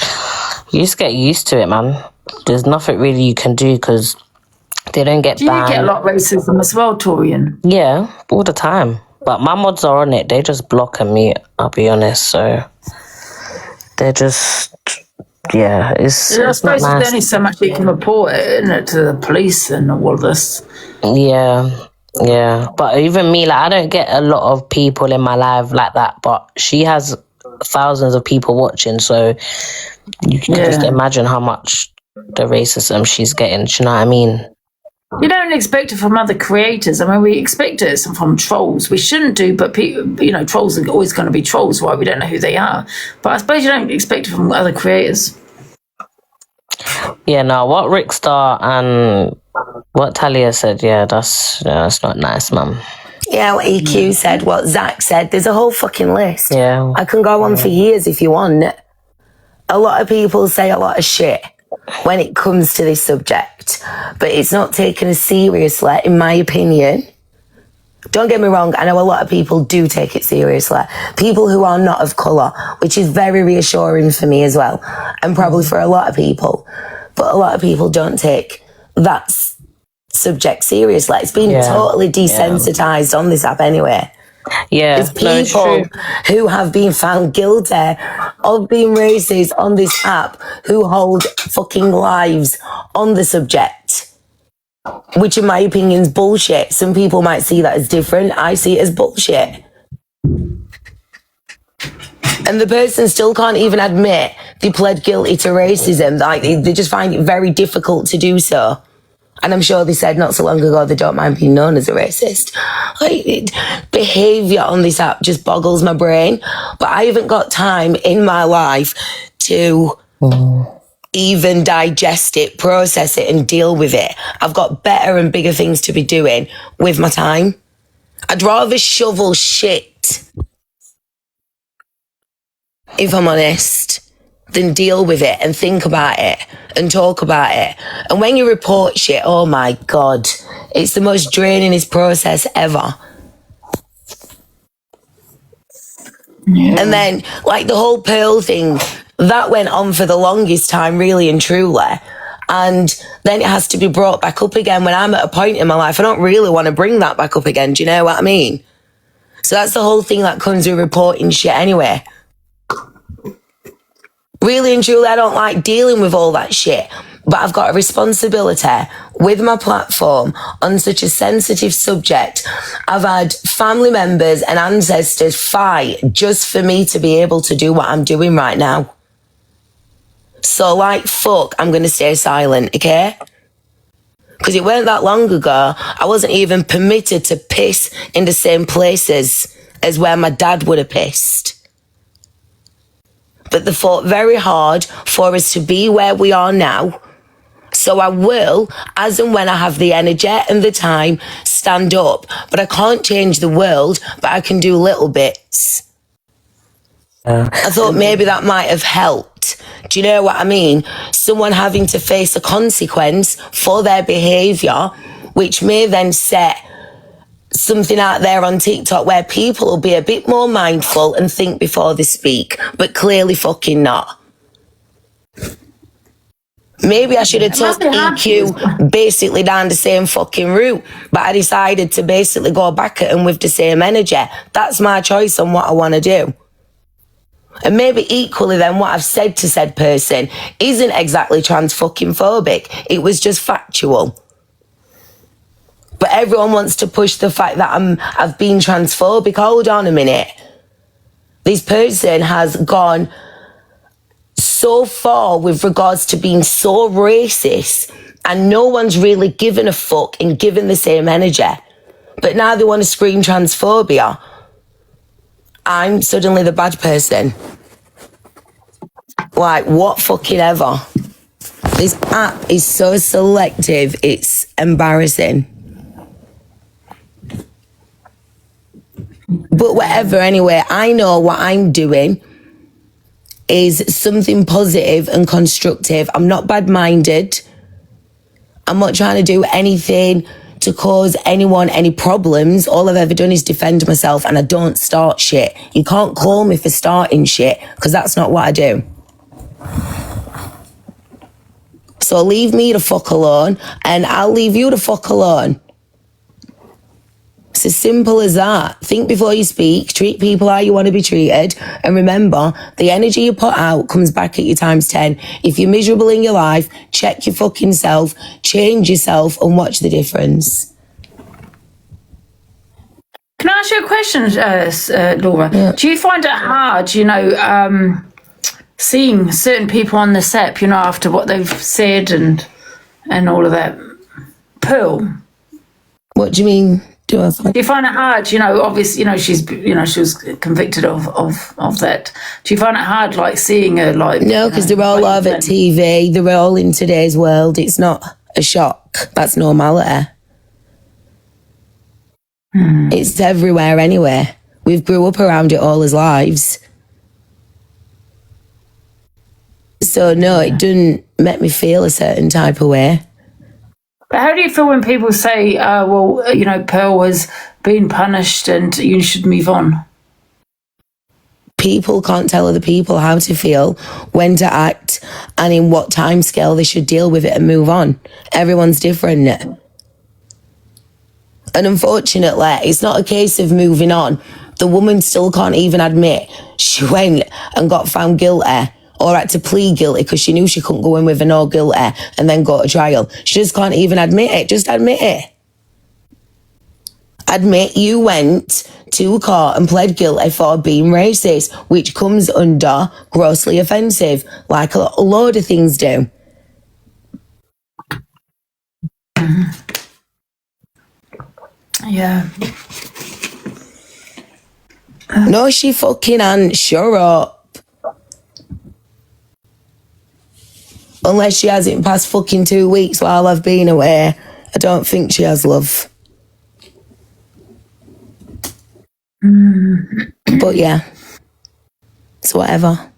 Speaker 5: get used to it, man. There's nothing really you can do because they don't get banned.
Speaker 7: Do you get a lot of racism as well, Torian?
Speaker 5: Yeah, all the time. But my mods are on it. They just block and mute, I'll be honest. So they're just... Yeah, it's
Speaker 7: I suppose
Speaker 5: not nice.
Speaker 7: there's only so much you can report, isn't it, to the police and all of this.
Speaker 5: Yeah, Yeah, but even me, like, I don't get a lot of people in my life like that, but she has thousands of people watching, so you can just imagine how much the racism she's getting. Do you know what I mean?
Speaker 7: You don't expect it from other creators. I mean, we expect it from trolls. We shouldn't do, but people, you know, trolls are always going to be trolls. Why? We don't know who they are. But I suppose you don't expect it from other creators.
Speaker 5: Yeah, no, what Ricksta and what Talia said, that's not nice, man.
Speaker 3: Yeah, what EQ said, what Zach said. There's a whole fucking list.
Speaker 5: Yeah.
Speaker 3: I can go on for years if you want. A lot of people say a lot of shit when it comes to this subject, but it's not taken as seriously, in my opinion. Don't get me wrong, I know a lot of people do take it seriously. People who are not of colour, which is very reassuring for me as well, and probably for a lot of people. But a lot of people don't take that subject seriously. It's been totally desensitised on this app anyway.
Speaker 5: Yeah,
Speaker 3: There's people who have been found guilty of being racist on this app who hold fucking lives on the subject, which in my opinion is bullshit. Some people might see that as different. I see it as bullshit. And the person still can't even admit they pled guilty to racism. Like, they just find it very difficult to do so. And I'm sure they said not so long ago they don't mind being known as a racist. Like, behaviour on this app just boggles my brain. But I haven't got time in my life to even digest it, process it and deal with it. I've got better and bigger things to be doing with my time. I'd rather shovel shit, if I'm honest, than deal with it and think about it and talk about it. And when you report shit, oh my God, it's the most drainingest process ever. Yeah. And then, like, the whole Pearl thing, that went on for the longest time, really and truly. And then it has to be brought back up again when I'm at a point in my life I don't really want to bring that back up again. Do you know what I mean? So that's the whole thing that comes with reporting shit anyway. Really and truly, I don't like dealing with all that shit, but I've got a responsibility with my platform on such a sensitive subject. I've had family members and ancestors fight just for me to be able to do what I'm doing right now. So, like, fuck, I'm going to stay silent, okay? Because it weren't that long ago, I wasn't even permitted to piss in the same places as where my dad would have pissed. But they fought very hard for us to be where we are now. So I will, as and when I have the energy and the time, stand up. But I can't change the world, but I can do little bits. I thought maybe that might have helped. Do you know what I mean? Someone having to face a consequence for their behaviour, which may then set something out there on TikTok where people will be a bit more mindful and think before they speak, but clearly fucking not. Maybe I should have took EQ basically down the same fucking route, but I decided to basically go back at him with the same energy. That's my choice on what I want to do. And maybe equally then what I've said to said person isn't exactly trans-fucking-phobic. It was just factual. But everyone wants to push the fact that I've been transphobic. Hold on a minute. This person has gone so far with regards to being so racist and no one's really given a fuck and given the same energy. But now they want to scream transphobia. I'm suddenly the bad person. Like, what fucking ever. This app is so selective, it's embarrassing. But whatever, anyway, I know what I'm doing is something positive and constructive. I'm not bad-minded. I'm not trying to do anything to cause anyone any problems. All I've ever done is defend myself, and I don't start shit. You can't call me for starting shit, because that's not what I do. So leave me the fuck alone, and I'll leave you the fuck alone. It's as simple as that. Think before you speak, treat people how you want to be treated, and remember, the energy you put out comes back at you times 10. If you're miserable in your life, check your fucking self, change yourself, and watch the difference.
Speaker 7: Can I ask you a question, Laura?
Speaker 6: Yeah.
Speaker 7: Do you find it hard, seeing certain people on the set, after what they've said and all of that? Pearl.
Speaker 6: What do you mean? Do
Speaker 7: you find it hard? Obviously, she was convicted of that. Do you find it hard, like seeing her, like?
Speaker 6: No, because they're all over TV. They're all in today's world. It's not a shock. That's normality. It's everywhere anyway. We've grew up around it all as lives. So no, it doesn't make me feel a certain type of way.
Speaker 7: But how do you feel when people say, Pearl has been punished and you should move on?
Speaker 6: People can't tell other people how to feel, when to act, and in what time scale they should deal with it and move on. Everyone's different. And unfortunately, it's not a case of moving on. The woman still can't even admit she went and got found guilty or had to plead guilty because she knew she couldn't go in with a no guilty and then go to trial. She just can't even admit it. Just admit it. Admit you went to court and pled guilty for being racist, which comes under grossly offensive, like a load of things do.
Speaker 7: Yeah.
Speaker 6: No, she fucking ain't. Shut up. Unless she hasn't past fucking 2 weeks while I've been away. I don't think she has, love. But yeah. It's whatever.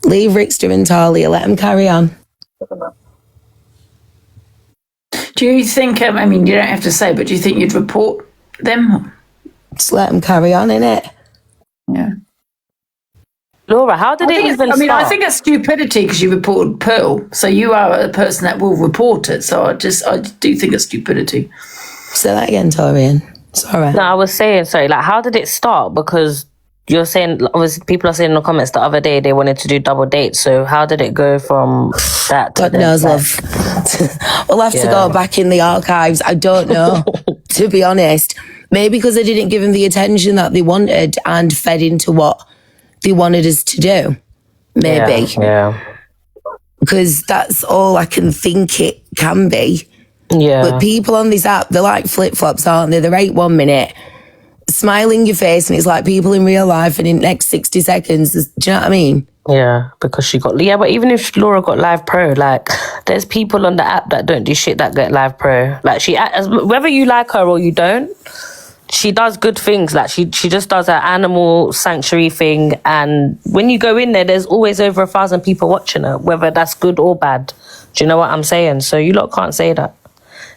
Speaker 6: Leave Ricksta and Talia. Let them carry on.
Speaker 7: Do you think, you don't have to say, but do you think you'd report them?
Speaker 6: Just let them carry on, innit?
Speaker 7: Yeah.
Speaker 5: Laura, how did it even start?
Speaker 7: I think it's stupidity because you reported Pearl. So you are a person that will report it. So I do think it's stupidity.
Speaker 6: Say that again, Torian. Sorry.
Speaker 5: No, I was saying, sorry, like, how did it start? Because you're saying, obviously, people are saying in the comments the other day they wanted to do double dates. So how did it go from that to
Speaker 6: God knows, love. We'll have to go back in the archives. I don't know, to be honest. Maybe because I didn't give them the attention that they wanted and fed into what they wanted us to do. Maybe.
Speaker 5: Yeah.
Speaker 6: Because that's all I can think it can be.
Speaker 5: Yeah.
Speaker 6: But people on this app, they're like flip-flops, aren't they? They're 1 minute, smiling your face, and it's like people in real life, and in the next 60 seconds, do you know what I mean?
Speaker 5: Yeah, because she got... Yeah, but even if Laura got Live Pro, like, there's people on the app that don't do shit that get Live Pro. Like, whether you like her or you don't, she does good things. Like, she just does her animal sanctuary thing, and when you go in there, there's always over 1,000 people watching her, whether that's good or bad. Do you know what I'm saying? So you lot can't say that.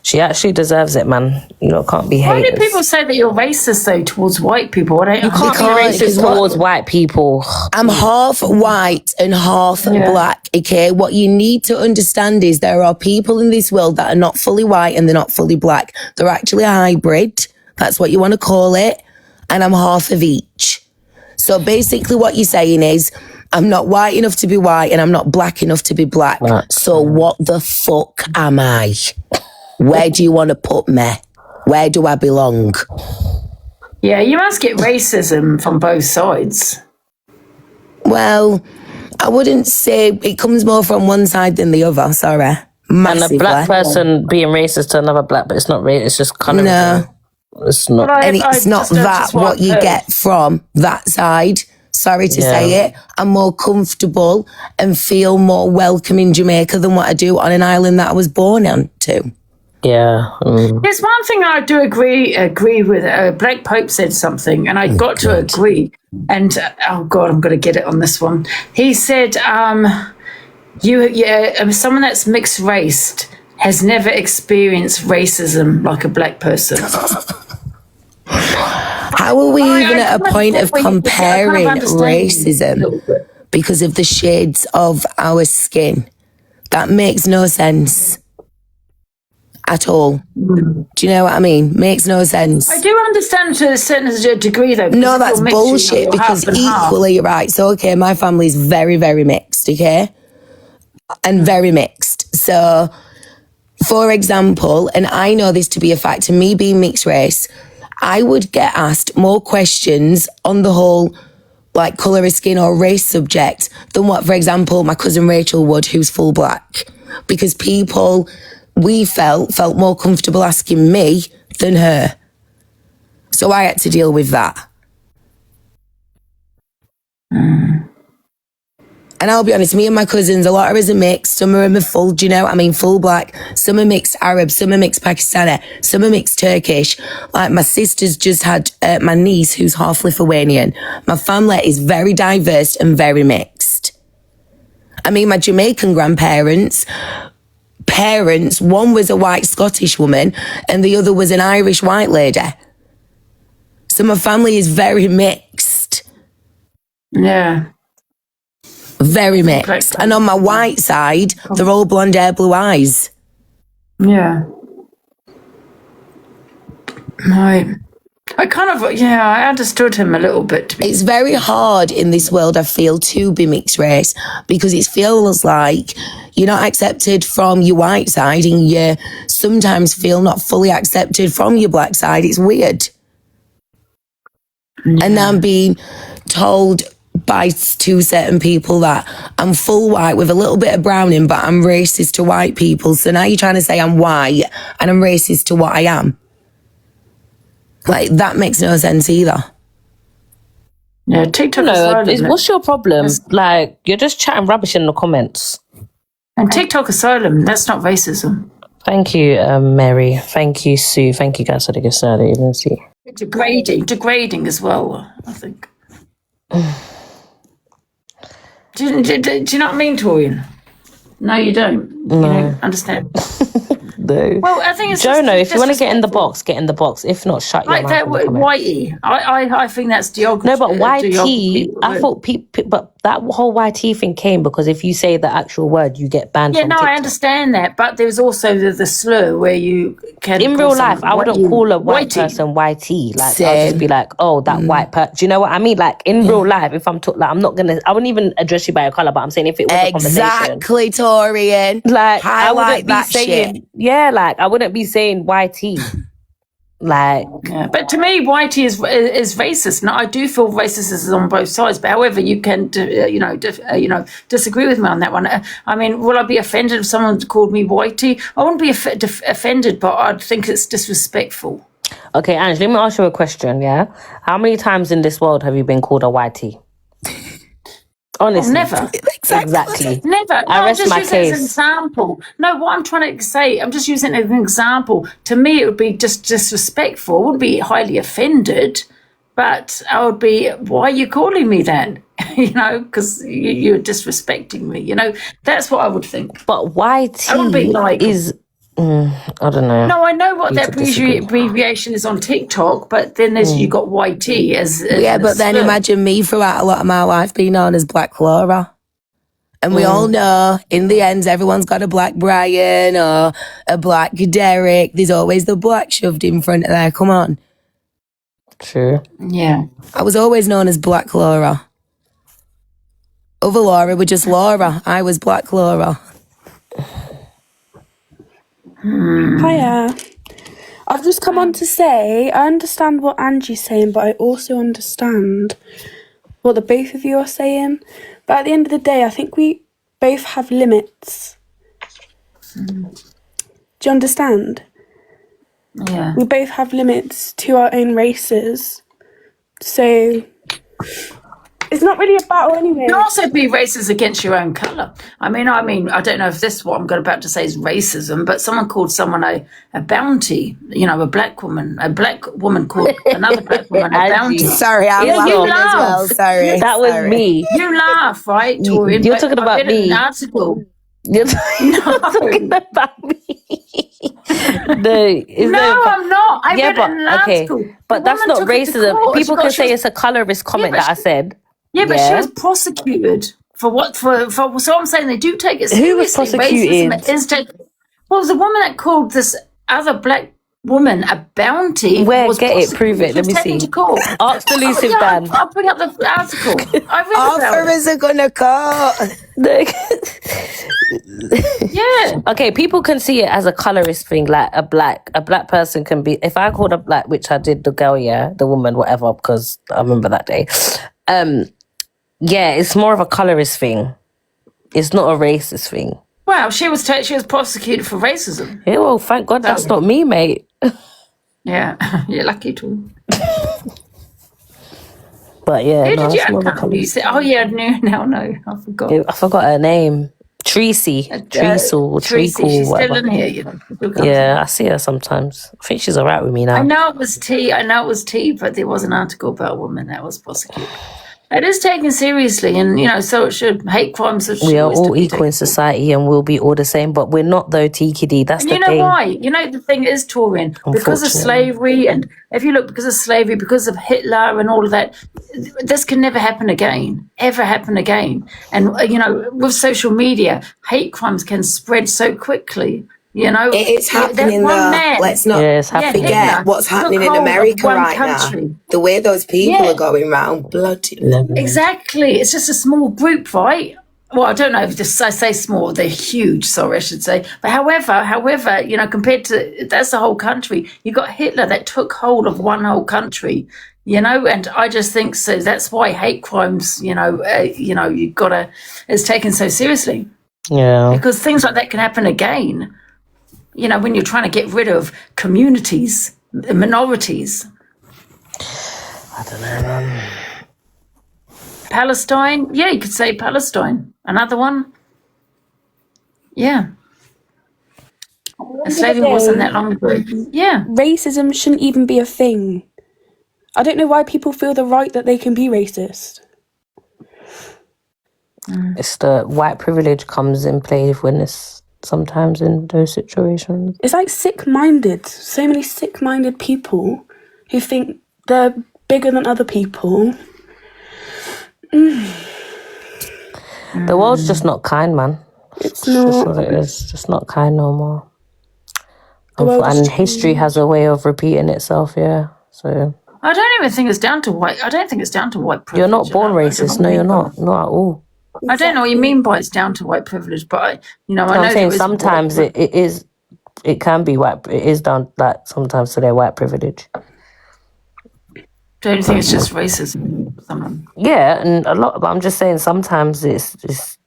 Speaker 5: She actually deserves it, man. You lot can't be haters.
Speaker 7: Why do people say that you're racist, though, towards white people?
Speaker 5: You can't be racist towards white people.
Speaker 6: I'm half white and half black, okay? What you need to understand is there are people in this world that are not fully white and they're not fully black. They're actually a hybrid. That's what you want to call it. And I'm half of each. So basically what you're saying is, I'm not white enough to be white and I'm not black enough to be black. Right. So what the fuck am I? Where do you want to put me? Where do I belong?
Speaker 7: Yeah, you must get racism from both sides.
Speaker 6: Well, I wouldn't say it comes more from one side than the other, sorry. Massively.
Speaker 5: And a black person being racist to another black, but it's not racist, it's just kind of...
Speaker 6: No.
Speaker 5: It's not.
Speaker 6: And it's not that what you get from that side. Sorry to say it. I'm more comfortable and feel more welcome in Jamaica than what I do on an island that I was born on to.
Speaker 5: Yeah.
Speaker 7: There's one thing I do agree with. Blake Pope said something, and I got to agree. And oh God, I'm going to get it on this one. He said, someone that's mixed raced has never experienced racism like a black person.
Speaker 6: How are we even at a point of comparing racism because of the shades of our skin? That makes no sense. At all. Do you know what I mean? Makes no sense.
Speaker 7: I do understand to a certain degree, though.
Speaker 6: No, that's bullshit, because equally, you're right. So, okay, my family's very, very mixed, okay? And very mixed. So, for example, and I know this to be a fact, and me being mixed race,
Speaker 3: I would get asked more questions on the whole, like, colour of skin or race subject than what, for example, my cousin Rachel would, who's full black. Because people, we felt more comfortable asking me than her. So I had to deal with that. And I'll be honest, me and my cousins, a lot of us are mixed. Some of them are full, do you know what I mean? Full black. Some are mixed Arab. Some are mixed Pakistani. Some are mixed Turkish. Like, my sister's just had my niece, who's half Lithuanian. My family is very diverse and very mixed. I mean, my Jamaican grandparents, one was a white Scottish woman and the other was an Irish white lady. So my family is very mixed.
Speaker 7: Yeah.
Speaker 3: Very mixed. And on my white side, they're all blonde hair, blue eyes.
Speaker 7: Yeah. Right. I I understood him a little bit.
Speaker 3: It's very hard in this world, I feel, to be mixed race because it feels like you're not accepted from your white side and you sometimes feel not fully accepted from your black side. It's weird. Yeah. And I'm being told by to certain people that I'm full white with a little bit of browning, but I'm racist to white people. So now you're trying to say I'm white and I'm racist to what I am. Like, that makes no sense either.
Speaker 7: Yeah, TikTok
Speaker 5: what's your problem? Like, you're just chatting rubbish in the comments.
Speaker 7: And TikTok asylum, that's not racism.
Speaker 5: Thank you, Mary. Thank you, Sue. Thank you guys for the good I didn't even see.
Speaker 7: Degrading as well, I think. Do you know what I mean, Torian? No, you don't. No. You don't understand.
Speaker 5: No.
Speaker 7: Well, I think it's
Speaker 5: Jono, if you want to get in the box, get in the box. If not, shut your mouth.
Speaker 7: Like that whitey. I think that's geography.
Speaker 5: No, but YT, I thought people, but that whole YT thing came because if you say the actual word, you get banned from TikTok.
Speaker 7: I understand that, but there's also the slur where you can.
Speaker 5: In real life, I wouldn't call a white person YT. Like, I'll just be like, oh, that white person. Do you know what I mean? Like, in real life, if I'm like, I'm not gonna, I wouldn't even address you by your colour, but I'm saying if it was a conversation.
Speaker 3: Exactly, Torian.
Speaker 5: Like, I
Speaker 3: wouldn't
Speaker 5: be saying, yeah, like, I wouldn't be saying YT. Like,
Speaker 7: yeah. But to me, YT is racist. Now, I do feel racism is on both sides. But however, you can disagree with me on that one. I mean, will I be offended if someone called me YT? I wouldn't be offended, but I'd think it's disrespectful.
Speaker 5: Okay, Ange, let me ask you a question. Yeah, how many times in this world have you been called a YT? Honestly,
Speaker 7: never.
Speaker 3: Exactly.
Speaker 7: Never. No,
Speaker 5: I rest
Speaker 7: I'm just
Speaker 5: my
Speaker 7: using it as an
Speaker 5: case.
Speaker 7: example. No, what I'm trying to say, I'm just using it as an example. To me, it would be just disrespectful. I wouldn't be highly offended, but I would be, why are you calling me that? Because you're disrespecting me. That's what I would think.
Speaker 5: But YT
Speaker 7: I would be like,
Speaker 5: is... I don't know.
Speaker 7: No, I know what that abbreviation is on TikTok, but then you got YT as
Speaker 3: yeah, but then imagine me throughout a lot of my life being known as Black Laura. And we all know, in the end, everyone's got a Black Brian or a Black Derek. There's always the black shoved in front of there. Come on.
Speaker 5: True.
Speaker 7: Yeah.
Speaker 3: I was always known as Black Laura. Other Laura were just Laura. I was Black Laura.
Speaker 12: Hiya. I've just come on to say I understand what Angie's saying, but I also understand what the both of you are saying. But at the end of the day, I think we both have limits. Do you understand?
Speaker 7: Yeah.
Speaker 12: We both have limits to our own races. So it's not really a battle anyway.
Speaker 7: You can also be racist against your own colour. I mean, I don't know if this what I'm about to say is racism, but someone called someone a bounty. A black woman called another black woman a bounty.
Speaker 3: Sorry, I'm laughing as well. Sorry.
Speaker 5: That was me.
Speaker 7: You laugh, right, Torian?
Speaker 5: You're talking about me.
Speaker 7: An article.
Speaker 5: You're talking about me.
Speaker 7: I'm not. I read an article.
Speaker 5: But that's not racism. People can say it's a colourist comment that I said.
Speaker 7: Yeah, but she was prosecuted for what? For so I'm saying they do take it seriously.
Speaker 5: Who was prosecuted?
Speaker 7: Well, the woman that called this other black woman a bounty.
Speaker 5: Where? Get it? Prove it. Let me see. Ask the elusive Dan.
Speaker 7: I'll bring up the article. I read
Speaker 3: Offers are gonna call.
Speaker 5: Yeah. Okay, people can see it as a colorist thing, like a black person can be. If I called a black, which I did, the girl, yeah, the woman, whatever, because I remember that day. Yeah, it's more of a colorist thing. It's not a racist thing.
Speaker 13: Well, she was prosecuted for racism.
Speaker 5: Yeah, well, thank God that's not me, mate.
Speaker 13: Yeah, you're lucky too.
Speaker 5: But yeah,
Speaker 13: Who
Speaker 5: no,
Speaker 13: did you?
Speaker 5: it's
Speaker 13: I
Speaker 5: more of a
Speaker 13: can't remember. You
Speaker 5: colorist.
Speaker 13: said, oh yeah, no, I forgot.
Speaker 5: I forgot her name. Tracy, Treacle,
Speaker 13: Tracy, she's
Speaker 5: whatever.
Speaker 13: still in here, you know.
Speaker 5: Yeah, I see her sometimes. I think she's alright with me now.
Speaker 13: I know it was tea, but there was an article about a woman that was prosecuted. It is taken seriously, and so it should. Hate crimes.
Speaker 5: We are all equal in society, and we'll be all the same. But we're not, though, TKD. That's
Speaker 13: and
Speaker 5: the
Speaker 13: you know
Speaker 5: thing.
Speaker 13: why? The thing is, Torin, because of slavery, and if you look, because of slavery, because of Hitler and all of that, this can never happen again, ever happen again. And with social media, hate crimes can spread so quickly.
Speaker 3: It's happening though. Let's not forget what's happening in America right now. The way those people are going around, bloody.
Speaker 13: Exactly. It's just a small group, right? Well, I don't know if I say small, they're huge, sorry, I should say. But however, compared to, that's the whole country. You got Hitler that took hold of one whole country, and I just think so. That's why hate crimes, it's taken so seriously.
Speaker 5: Yeah.
Speaker 13: Because things like that can happen again. When you're trying to get rid of communities, minorities.
Speaker 5: I don't know.
Speaker 13: Palestine, yeah, you could say Palestine. Another one, yeah. Slavery wasn't that long ago. Yeah.
Speaker 12: Racism shouldn't even be a thing. I don't know why people feel the right that they can be racist.
Speaker 5: It's the white privilege comes in play when it's sometimes in those situations.
Speaker 12: It's like sick-minded. So many sick-minded people who think they're bigger than other people.
Speaker 5: The world's just not kind, man.
Speaker 12: It's
Speaker 5: not.
Speaker 12: not.
Speaker 5: That's what it is. Just not kind no more. And history has a way of repeating itself, yeah. So
Speaker 13: I don't even think it's down to white. I don't think it's down to white privilege.
Speaker 5: You're not born racist. No, you're not. Not at all.
Speaker 13: I don't know what you mean by it's down to white privilege, but I know
Speaker 5: I'm saying sometimes it is. It can be white. It is down sometimes to their white privilege.
Speaker 13: Don't you think it's just racism?
Speaker 5: Yeah, and a lot. But I'm just saying sometimes it's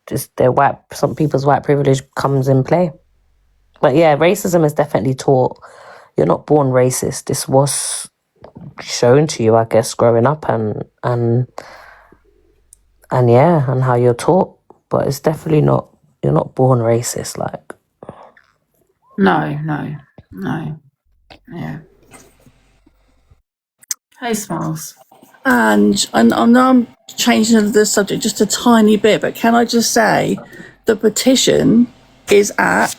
Speaker 5: just their white. Some people's white privilege comes in play. But yeah, racism is definitely taught. You're not born racist. This was shown to you, I guess, growing up, and yeah, and how you're taught. But it's definitely not. You're not born racist, like.
Speaker 13: No. Yeah. Hey, Smiles.
Speaker 14: And I know I'm changing the subject just a tiny bit, but can I just say the petition is at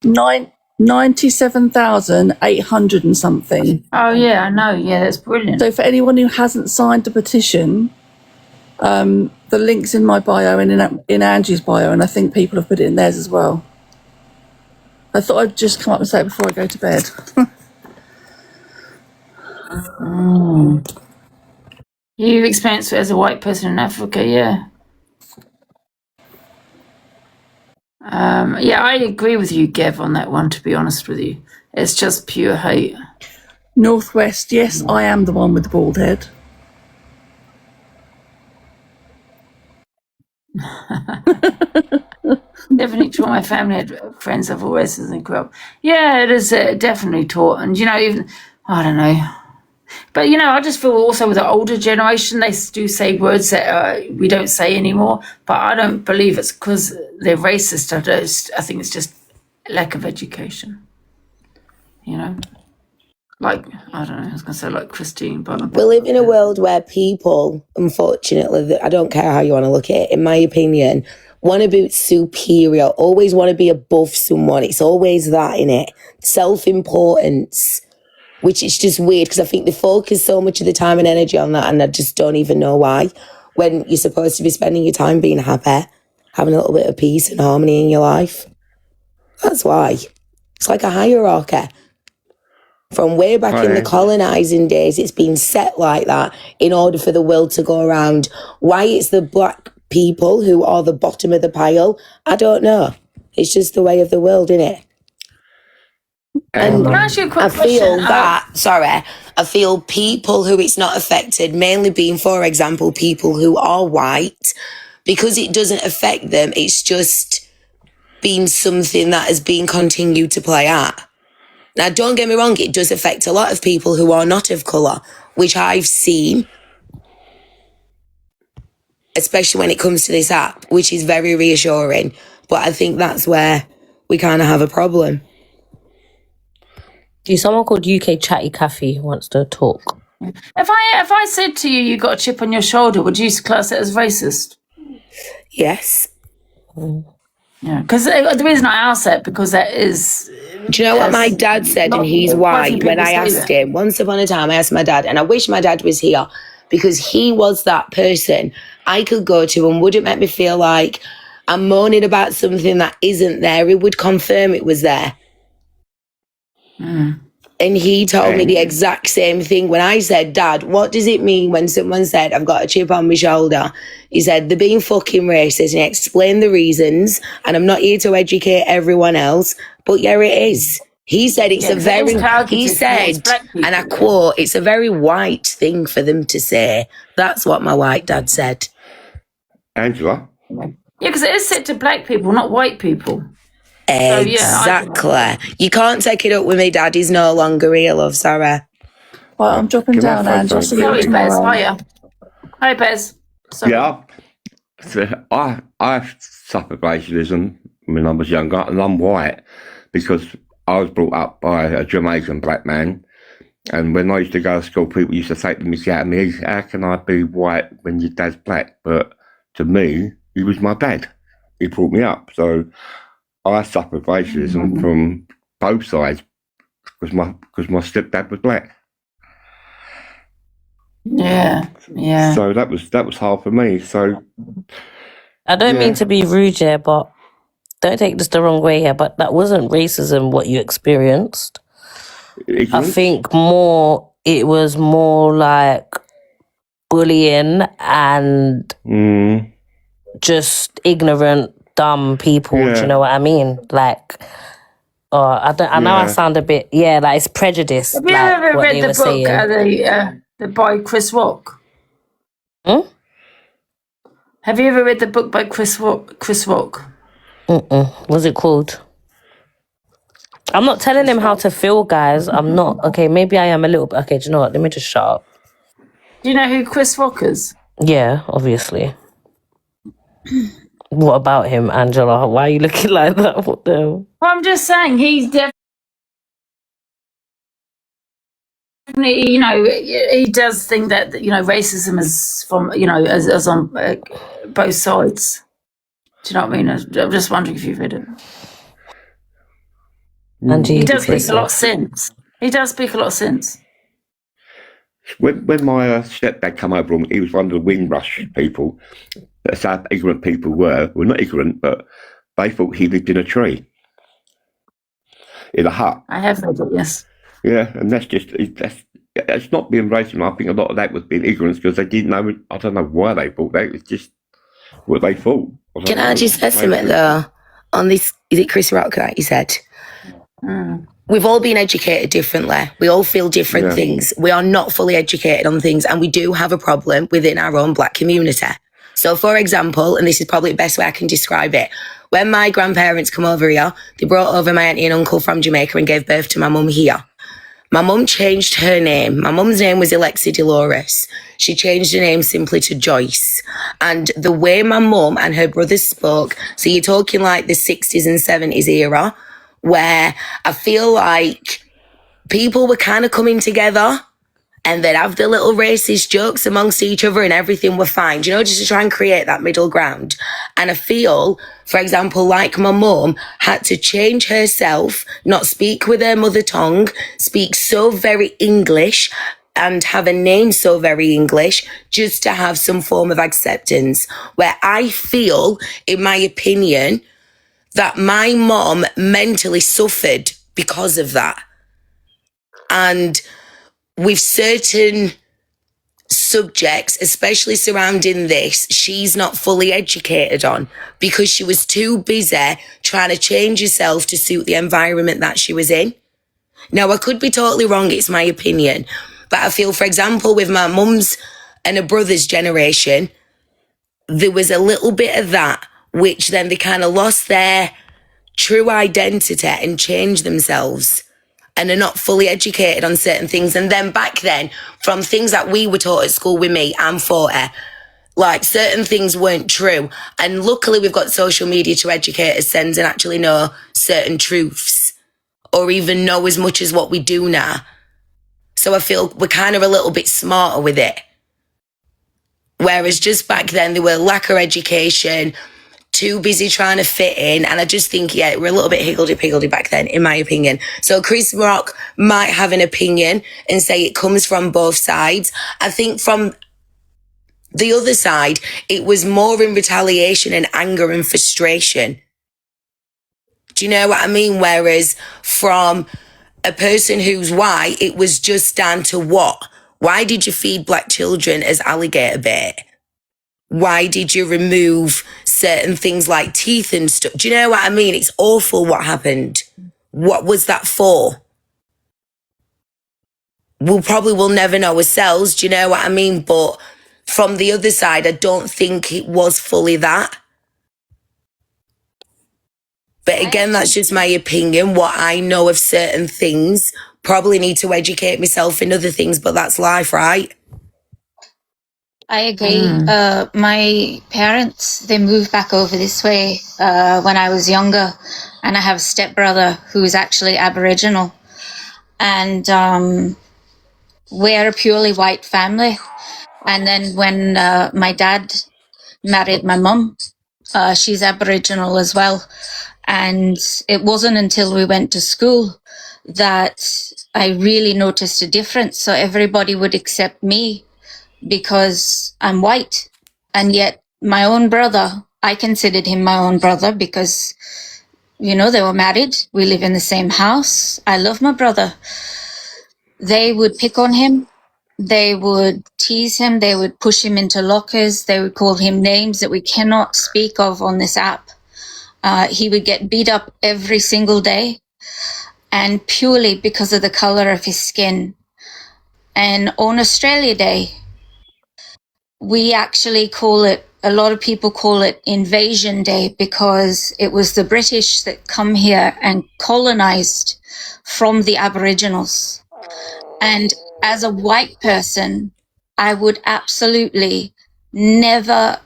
Speaker 14: 97,800 and something.
Speaker 13: Oh, yeah, I know. Yeah, that's brilliant.
Speaker 14: So for anyone who hasn't signed the petition, the link's in my bio and in Angie's bio, and I think people have put it in theirs as well. I thought I'd just come up and say it before I go to bed.
Speaker 13: You've experienced it as a white person in Africa, yeah. Yeah, I agree with you, Gev, on that one, to be honest with you. It's just pure hate.
Speaker 14: Northwest, yes, I am the one with the bald head.
Speaker 13: Definitely taught. My family had friends of all races and grew up. Yeah, it is definitely taught. And, even, I don't know. But, I just feel also with the older generation, they do say words that we don't say anymore. But I don't believe it's because they're racist. I think it's just lack of education. Like, I don't know, I was going to say like Christine, but...
Speaker 3: We live in a world where people, unfortunately, I don't care how you want to look at it, in my opinion, want to be superior, always want to be above someone. It's always that, innit? Self-importance, which is just weird because I think they focus so much of the time and energy on that, and I just don't even know why, when you're supposed to be spending your time being happy, having a little bit of peace and harmony in your life. That's why. It's like a hierarchy. From way back in the colonising days, it's been set like that in order for the world to go around. Why it's the black people who are the bottom of the pile, I don't know. It's just the way of the world, innit? And
Speaker 13: Can I ask you a quick
Speaker 3: I feel
Speaker 13: question?
Speaker 3: I feel people who it's not affected, mainly being, for example, people who are white, because it doesn't affect them, it's just been something that has been continued to play out. Now, don't get me wrong, it does affect a lot of people who are not of colour, which I've seen, especially when it comes to this app, which is very reassuring. But I think that's where we kind of have a problem.
Speaker 5: Someone called UK Chatty Cafe wants to talk.
Speaker 13: If I said to you got a chip on your shoulder, would you class it as racist?
Speaker 3: Yes.
Speaker 13: Yeah, because the reason I asked that, because that is...
Speaker 3: Do you know what my dad said, and he's white, when I asked him, once upon a time, I asked my dad, and I wish my dad was here, because he was that person I could go to and wouldn't make me feel like I'm moaning about something that isn't there. He would confirm it was there. And he told me the exact same thing when I said, Dad, what does it mean when someone said, I've got a chip on my shoulder? He said, they're being fucking racist, and he explained the reasons, and I'm not here to educate everyone else, but yeah, it is. He said he said, and I quote, it's a very white thing for them to say. That's what my white dad said.
Speaker 10: Angela?
Speaker 13: Yeah, because it is said to black people, not white people.
Speaker 3: Exactly. You can't take it up with me, Dad. He's no longer here, love. Sorry.
Speaker 14: Well, I'm dropping down, Ange. I'll see you tomorrow.
Speaker 13: Hi, Bez. Sorry.
Speaker 10: Yeah. I suffered racism when I was younger, and I'm white because I was brought up by a Jamaican black man. And when I used to go to school, people used to say to me, how can I be white when your dad's black? But to me, he was my dad. He brought me up. So I suffered racism from both sides because my stepdad was black.
Speaker 13: Yeah.
Speaker 10: So that was hard for me. So
Speaker 5: I don't mean to be rude here, but don't take this the wrong way here, but that wasn't racism what you experienced.
Speaker 10: Ignorance?
Speaker 5: I think it was more like bullying and just ignorant, dumb people. Do you know what I mean? Like, I know I sound a bit, like it's prejudice.
Speaker 13: Have you ever read the book by Chris Rock? Have you ever read the book by Chris Rock?
Speaker 5: What's it called? I'm not telling him how to feel, guys. I'm not. Okay, maybe I am a little bit. Okay, do you know what? Let me just shut up.
Speaker 13: Do you know who Chris Rock is?
Speaker 5: Yeah, obviously. What about him, Angela? Why are you looking like that? What the hell?
Speaker 13: Well, I'm just saying he's definitely, he does think that, racism is from, as on both sides. Do you know what I mean? I'm just wondering if you've read it.
Speaker 5: Angie,
Speaker 13: he does speak a lot of sense. He does speak a lot of sense.
Speaker 10: When my stepdad came over, he was one of the Windrush people. That's how ignorant people were. Well, not ignorant, but they thought he lived in a tree, in a hut.
Speaker 13: I have read it, yes.
Speaker 10: Yeah, and that's not being racist. I think a lot of that was being ignorance because they didn't know. I don't know why they thought that. It's just what they thought.
Speaker 3: Can I just say something though? On this, is it Chris Rock that you said? We've all been educated differently. We all feel different things. We are not fully educated on things, and we do have a problem within our own black community. So, for example, and this is probably the best way I can describe it, when my grandparents come over here, they brought over my auntie and uncle from Jamaica and gave birth to my mum here. My mum changed her name. My mum's name was Alexia Dolores. She changed her name simply to Joyce. And the way my mum and her brothers spoke, so you're talking like the 60s and 70s era, where I feel like people were kind of coming together and they'd have the little racist jokes amongst each other and everything were fine, just to try and create that middle ground. And I feel, for example, like my mum had to change herself, not speak with her mother tongue, speak so very English and have a name so very English just to have some form of acceptance, where I feel, in my opinion, that my mom mentally suffered because of that. And with certain subjects, especially surrounding this, she's not fully educated on because she was too busy trying to change herself to suit the environment that she was in. Now, I could be totally wrong, it's my opinion, but I feel, for example, with my mum's and her brother's generation, there was a little bit of that, which then they kind of lost their true identity and changed themselves and are not fully educated on certain things. And then back then, from things that we were taught at school with me, I'm 40, like certain things weren't true. And luckily we've got social media to educate us and actually know certain truths or even know as much as what we do now. So I feel we're kind of a little bit smarter with it. Whereas just back then, they were lack of education, too busy trying to fit in. And I just think, yeah, we're a little bit higgledy-piggledy back then, in my opinion. So Chris Rock might have an opinion and say it comes from both sides. I think from the other side, it was more in retaliation and anger and frustration. Do you know what I mean? Whereas from a person who's white, it was just down to what? Why did you feed black children as alligator bait? Why did you remove certain things like teeth and stuff? Do you know what I mean? It's awful what happened. What was that for? We'll never know ourselves, do you know what I mean? But from the other side, I don't think it was fully that. But again, that's just my opinion. What I know of certain things, probably need to educate myself in other things, but that's life, right?
Speaker 15: I agree. My parents, they moved back over this way when I was younger, and I have a stepbrother who's actually Aboriginal. And we're a purely white family. And then when my dad married my mum, she's Aboriginal as well. And it wasn't until we went to school that I really noticed a difference. So everybody would accept me because I'm white. And yet my own brother, I considered him my own brother because, you know, they were married. We live in the same house. I love my brother. They would pick on him. They would tease him. They would push him into lockers. They would call him names that we cannot speak of on this app. He would get beat up every single day, and purely because of the color of his skin. And on Australia Day, we actually call it, a lot of people call it Invasion Day, because it was the British that come here and colonized from the Aboriginals. And as a white person, I would absolutely never,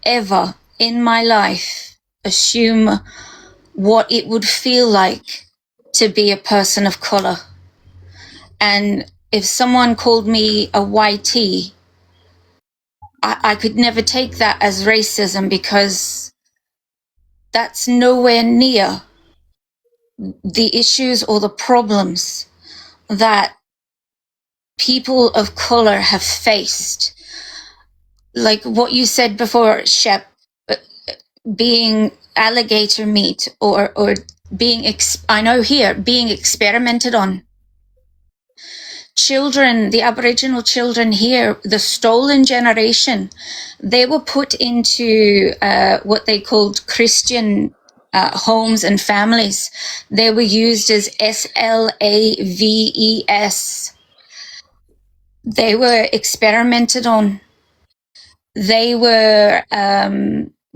Speaker 15: ever in my life assume what it would feel like to be a person of color. And if someone called me a whitey, I could never take that as racism, because that's nowhere near the issues or the problems that people of color have faced. Like what you said before, Shep, being alligator meat or being, I know here, being experimented on. Children, the Aboriginal children here, the stolen generation, they were put into what they called Christian homes and families. They were used as SLAVES. They were experimented on. They were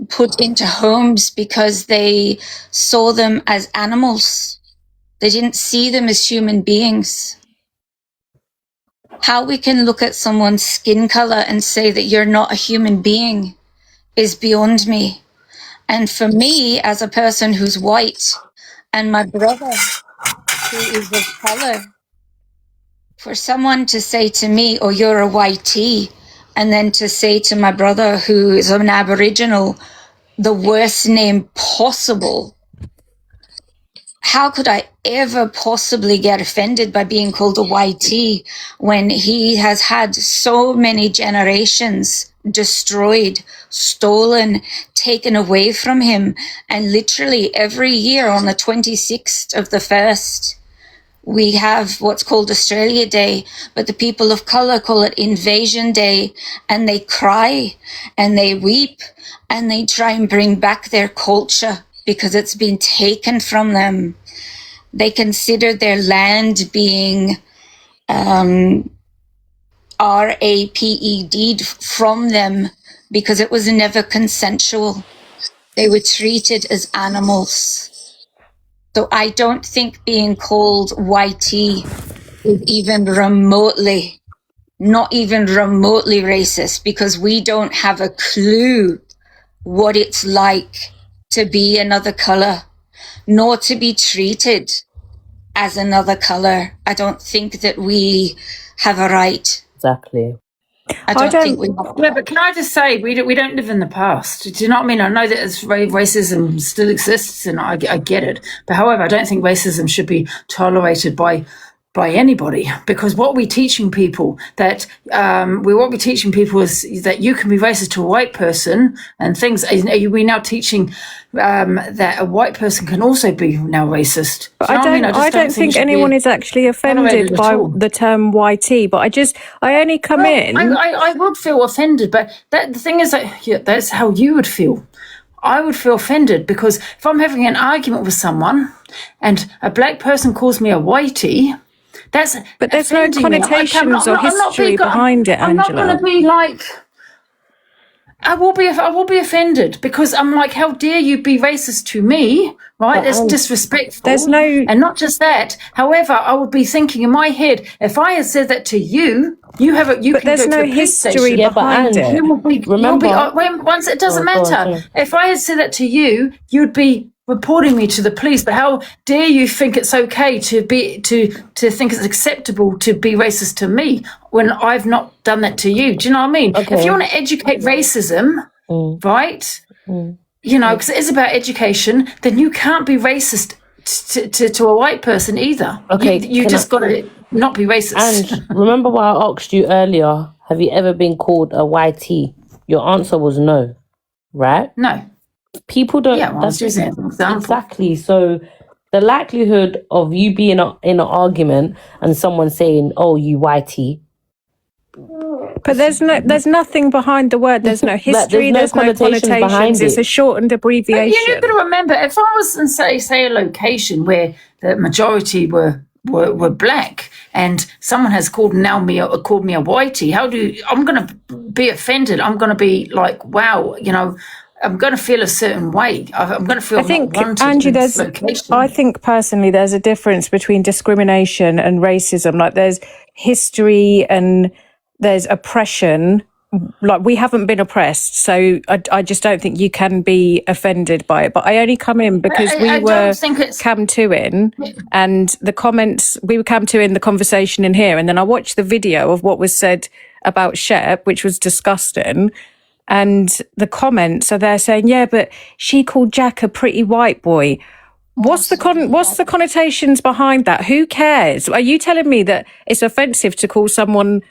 Speaker 15: put into homes because they saw them as animals. They didn't see them as human beings. How we can look at someone's skin color and say that you're not a human being is beyond me. And for me, as a person who's white, and my brother who is of color, for someone to say to me, oh, you're a whitey, and then to say to my brother who is an Aboriginal, the worst name possible, how could I ever possibly get offended by being called a whitey when he has had so many generations destroyed, stolen, taken away from him? And literally every year on the 26th of the 1st, we have what's called Australia Day, but the people of color call it Invasion Day, and they cry and they weep and they try and bring back their culture because it's been taken from them. They consider their land being raped from them because it was never consensual. They were treated as animals. So I don't think being called YT is even remotely, not even remotely racist, because we don't have a clue what it's like to be another color, nor to be treated as another color. I don't think that we have a right.
Speaker 5: Exactly.
Speaker 15: I don't think we have.
Speaker 13: Yeah, but can I just say, we don't live in the past. Do you know what I mean? I know that racism still exists, and I get it. But however, I don't think racism should be tolerated by anybody, because what we're teaching people is that you can be racist to a white person and things. We're now teaching that a white person can also be now racist.
Speaker 16: But I don't think anyone is actually offended by the term YT, but I only come in.
Speaker 13: I would feel offended, but the thing is that that's how you would feel. I would feel offended because if I'm having an argument with someone and a black person calls me a whitey,
Speaker 16: but there's no connotations or history behind it, Angela.
Speaker 13: I'm not going to be like. I will be offended because I'm like, how dare you be racist to me, right? That's disrespectful.
Speaker 16: There's no,
Speaker 13: and not just that. However, I would be thinking in my head, if I had said that to you, but
Speaker 16: there's no history behind it.
Speaker 13: Once it doesn't matter. If I had said that to you, you'd be reporting me to the police. But how dare you think it's okay to think it's acceptable to be racist to me when I've not done that to you? Do you know what I mean?
Speaker 5: Okay.
Speaker 13: If you want to educate racism, right? You know, because it is about education, then you can't be racist to a white person either.
Speaker 5: Okay,
Speaker 13: you just got to not be racist.
Speaker 5: And remember what I asked you earlier? Have you ever been called a YT? Your answer was no, right?
Speaker 13: No.
Speaker 5: People don't.
Speaker 13: Yeah, well,
Speaker 5: that's
Speaker 13: just an example.
Speaker 5: Exactly. So the likelihood of you being in an argument and someone saying, "Oh, you YT."
Speaker 16: But there's nothing behind the word. There's no history. there's no connotations. It's a shortened abbreviation.
Speaker 13: You've got to remember, if I was in say a location where the majority were black, and someone has called me a whitey, I'm going to be offended. I'm going to be like, wow, you know. I'm going to feel a certain way. I'm going to feel not wanted
Speaker 16: Angie,
Speaker 13: in this location.
Speaker 16: I think personally there's a difference between discrimination and racism. Like there's history and there's oppression. Like we haven't been oppressed, so I just don't think you can be offended by it. But I only come in because we were cam to in, and the comments, we were cam to in the conversation in here, and then I watched the video of what was said about Shep, which was disgusting. And the comments are there saying, yeah, but she called Jack a pretty white boy. What's the connotations behind that? Who cares? Are you telling me that it's offensive to call someone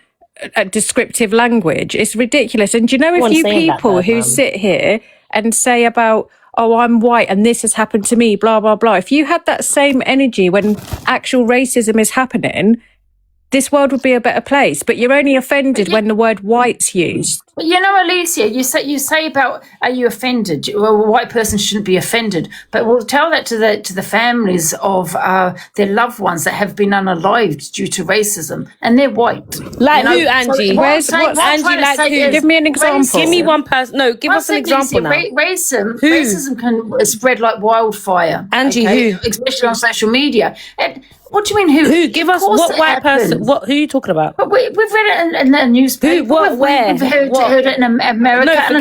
Speaker 16: a descriptive language? It's ridiculous. And do you know if you people who sit here and say about, oh, I'm white and this has happened to me, blah, blah, blah. If you had that same energy when actual racism is happening, this world would be a better place. But you're only offended when the word white's used.
Speaker 13: But you know, Alicia, you say about, are you offended? Well, a white person shouldn't be offended, but we'll tell that to the families of their loved ones that have been unalived due to racism, and they're white.
Speaker 5: Like who, Angie? Angie, like who?
Speaker 16: Give me an example.
Speaker 5: Give me one person. No, give us an example now.
Speaker 13: Racism can spread like wildfire.
Speaker 5: Angie, who?
Speaker 13: Especially on social media. What do you mean, who?
Speaker 5: Who? Give us what white person? Who are you talking about?
Speaker 13: But we've read it in the newspaper.
Speaker 5: Who? What? Where?
Speaker 13: We've heard it in America.
Speaker 5: No.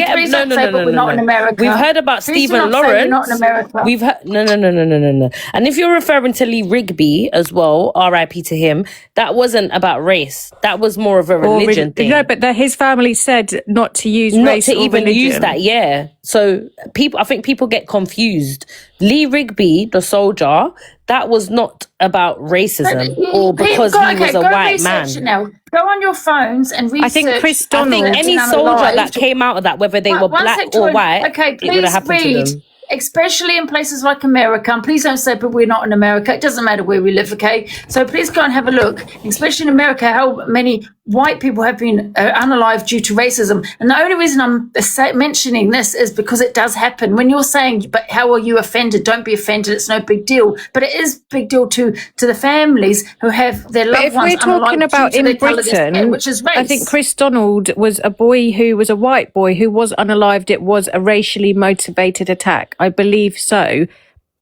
Speaker 13: We're not in America.
Speaker 5: We've heard about Stephen Lawrence.
Speaker 13: We're not in America.
Speaker 5: We've heard no. And if you're referring to Lee Rigby as well, R.I.P. to him, that wasn't about race. That was more of a religion thing.
Speaker 16: No, but his family said not to use race or religion.
Speaker 5: Use that. Yeah. So I think people get confused. Lee Rigby, the soldier, that was not about racism or because he was a white man.
Speaker 13: Now. Go on your phones and research.
Speaker 16: I think Chris Donald.
Speaker 5: I think any soldier that came out of that, whether they were black or white, it would have happened to them.
Speaker 13: especially in places like America. And please don't say, but we're not in America. It doesn't matter where we live, okay? So please go and have a look, especially in America, how many white people have been unalived due to racism. And the only reason I'm mentioning this is because it does happen. When you're saying, but how are you offended? Don't be offended. It's no big deal. But it is big deal to the families who have their loved ones
Speaker 16: if we're talking about in Britain,
Speaker 13: which is race.
Speaker 16: I think Chris Donald was a boy who was a white boy who was unalived. It was a racially motivated attack. I believe so.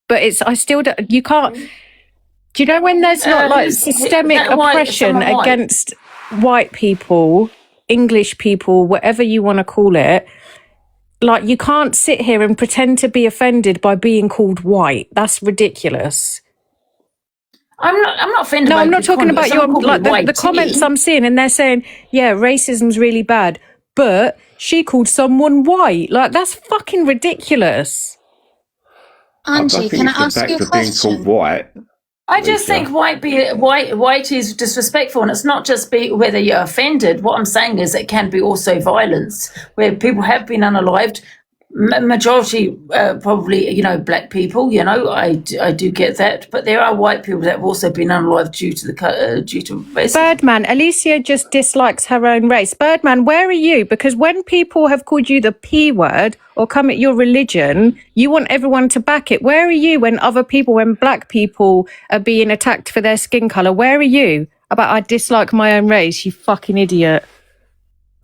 Speaker 16: But I still don't, you can't, do you know when there's not like systemic oppression against white people, English people, whatever you want to call it, like you can't sit here and pretend to be offended by being called white. That's ridiculous.
Speaker 13: I'm not offended.
Speaker 16: No, I'm not talking about your like the comments I'm seeing, and they're saying, yeah, racism's really bad, but she called someone white. Like that's fucking ridiculous.
Speaker 15: Angie, can I ask you a question?
Speaker 13: I just think white is disrespectful, and it's not just whether you're offended. What I'm saying is it can be also violence, where people have been unalived. Majority probably, black people. I do get that, but there are white people that have also been unalived due to racism.
Speaker 16: Birdman, Alicia just dislikes her own race. Birdman, where are you? Because when people have called you the P word or come at your religion, you want everyone to back it. Where are you when black people are being attacked for their skin colour? Where are you about I dislike my own race, you fucking idiot?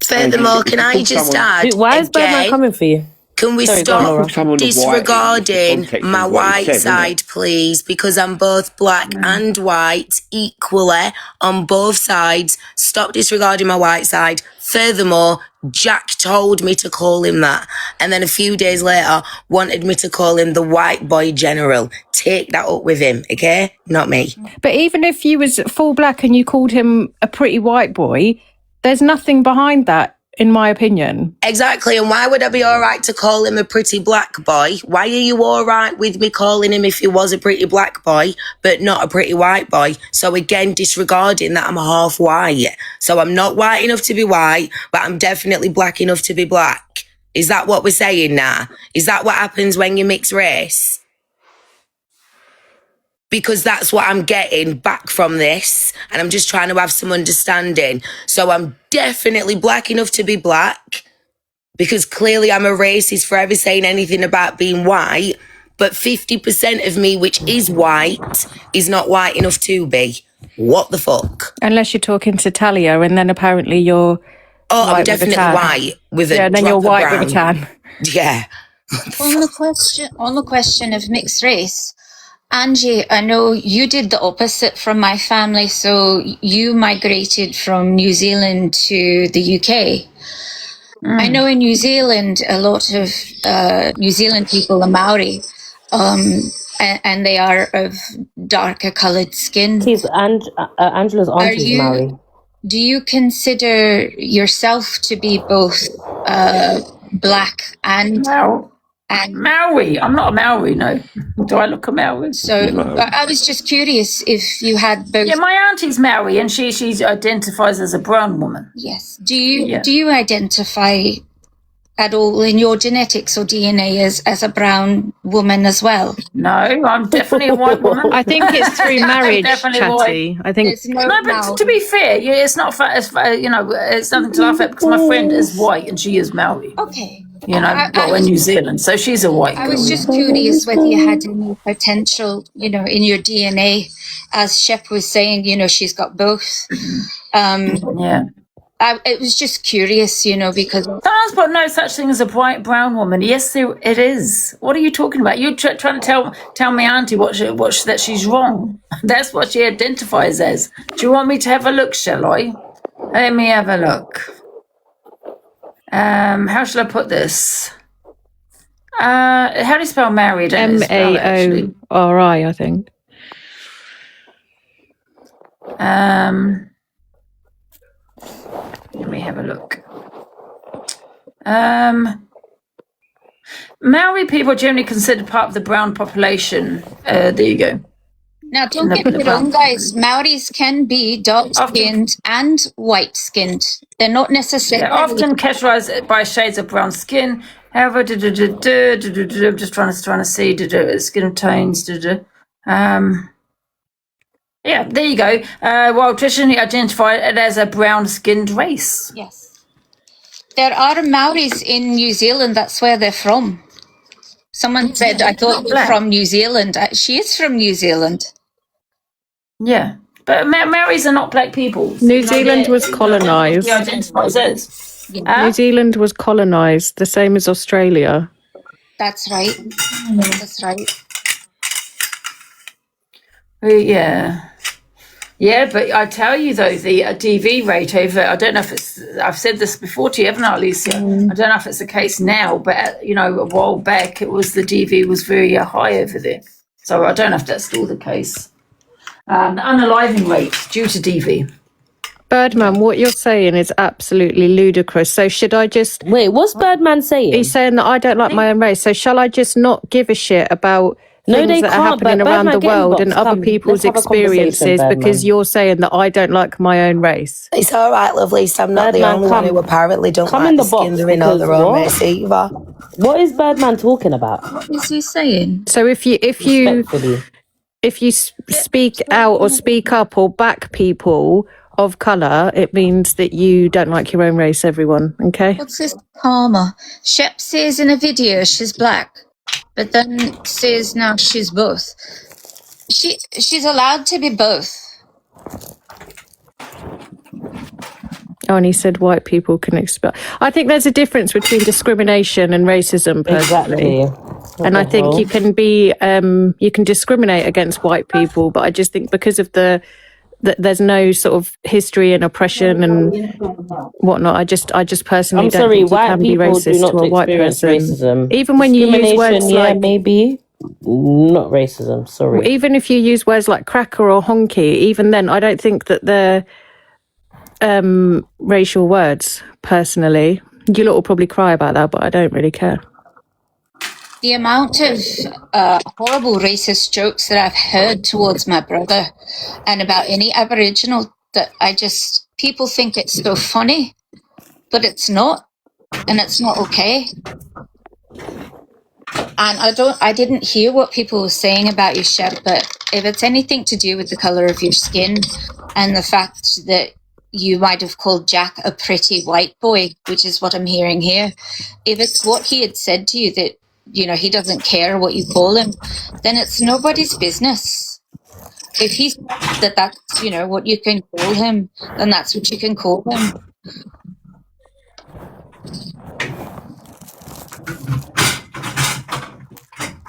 Speaker 3: Furthermore, can I just add,
Speaker 5: why is Birdman coming for you?
Speaker 3: Can we stop disregarding my white side, please? Because I'm both black and white equally on both sides. Stop disregarding my white side. Furthermore, Jack told me to call him that. And then a few days later, wanted me to call him the white boy general. Take that up with him, okay? Not me.
Speaker 16: But even if you was full black and you called him a pretty white boy, there's nothing behind that. In my opinion.
Speaker 3: Exactly. And why would I be all right to call him a pretty black boy? Why are you all right with me calling him if he was a pretty black boy, but not a pretty white boy? So again, disregarding that I'm half white. So I'm not white enough to be white, but I'm definitely black enough to be black. Is that what we're saying now? Is that what happens when you mix race? Because that's what I'm getting back from this. And I'm just trying to have some understanding. So I'm definitely black enough to be black. Because clearly I'm a racist for ever saying anything about being white. But 50% of me, which is white, is not white enough to be. What the fuck?
Speaker 16: Unless you're talking to Talia, and then apparently you're
Speaker 3: I'm definitely white with a
Speaker 16: yeah, and then you're white with a tan.
Speaker 3: Yeah.
Speaker 15: On the question of mixed race, Angie, I know you did the opposite from my family, so you migrated from New Zealand to the UK. I know in New Zealand, a lot of New Zealand people are Maori, and they are of darker coloured skin.
Speaker 5: Angela's auntie's Maori.
Speaker 15: Do you consider yourself to be both black and...
Speaker 13: And Maori. I'm not a Maori, no. Do I look a Maori?
Speaker 15: So I was just curious if you had both.
Speaker 13: Yeah, my auntie's Maori, and she identifies as a brown woman.
Speaker 15: Yes. Do you identify at all in your genetics or DNA as a brown woman as well?
Speaker 13: No, I'm definitely a white woman.
Speaker 16: I think it's through marriage, Chatty. I think
Speaker 13: but to be fair, it's not. It's nothing to laugh at because my friend is white and she is Maori.
Speaker 15: Okay.
Speaker 13: In New Zealand, so she's a white girl.
Speaker 15: I was just curious whether you had any potential, in your DNA, as Shep was saying, she's got both.
Speaker 13: Yeah.
Speaker 15: It was just curious, because...
Speaker 13: Someone's put no such thing as a white brown woman. Yes, it is. What are you talking about? You're trying to tell me auntie that she's wrong. That's what she identifies as. Do you want me to have a look, shall I? Let me have a look. How shall I put this? How do you spell married?
Speaker 16: Maori, I think.
Speaker 13: Let me have a look. Maori people are generally considered part of the brown population. There you go.
Speaker 15: Now, don't get me wrong, guys. Maoris can be dark-skinned and white-skinned. They're not necessarily...
Speaker 13: They're often categorized by shades of brown skin, However, I'm just trying to see skin tones. Yeah, there you go. While traditionally identified it as a brown-skinned race.
Speaker 15: Yes. There are Maoris in New Zealand. That's where they're from. Someone said, I thought you were from New Zealand. She is from New Zealand.
Speaker 13: Yeah, but Maoris are not black people.
Speaker 16: New Zealand was colonised.
Speaker 13: They identify as.
Speaker 16: New Zealand was colonised, the same as Australia.
Speaker 15: That's right. That's right.
Speaker 13: Yeah. Yeah, but I tell you though, the DV rate over, I don't know if it's, I've said this before to you, haven't I, Alicia? I don't know if it's the case now, but, you know, a while back, it was the DV was very high over there. So I don't know if that's still the case. The unaliving rate due to DV.
Speaker 16: Birdman, what you're saying is absolutely ludicrous. So should I just...
Speaker 5: Wait, what's Birdman saying?
Speaker 16: He's saying that I don't like my own race. So shall I just not give a shit about things that are happening around the world and other people's experiences because you're saying that I don't like my own race?
Speaker 3: It's all right, lovely. So I'm not the only one who apparently don't like the skindering of their own race either.
Speaker 5: What is Birdman talking about?
Speaker 15: What is he saying?
Speaker 16: So if you speak out or speak up or back people of colour, it means that you don't like your own race, everyone, okay?
Speaker 15: What's this karma? Shep says in a video she's black, but then says now she's both. She's allowed to be both.
Speaker 16: Oh, and he said white people can expel. I think there's a difference between discrimination and racism, personally.
Speaker 5: Exactly.
Speaker 16: And I think you can be, you can discriminate against white people, but I just think because of there's no sort of history and oppression and whatnot. I just personally don't think you can be racist to a white person.
Speaker 5: Racism.
Speaker 16: Even when you use words like
Speaker 5: maybe not racism. Sorry.
Speaker 16: Even if you use words like cracker or honky, even then, I don't think that they're racial words. Personally, you lot will probably cry about that, but I don't really care.
Speaker 15: The amount of horrible racist jokes that I've heard towards my brother and about any Aboriginal that people think it's so funny, but it's not, and it's not okay. And I didn't hear what people were saying about you, Shep, but if it's anything to do with the colour of your skin and the fact that you might have called Jack a pretty white boy, which is what I'm hearing here, if it's what he had said to you that, you know, he doesn't care what you call him, then it's nobody's business. If he said that that's, you know, what you can call him, then that's what you can call him.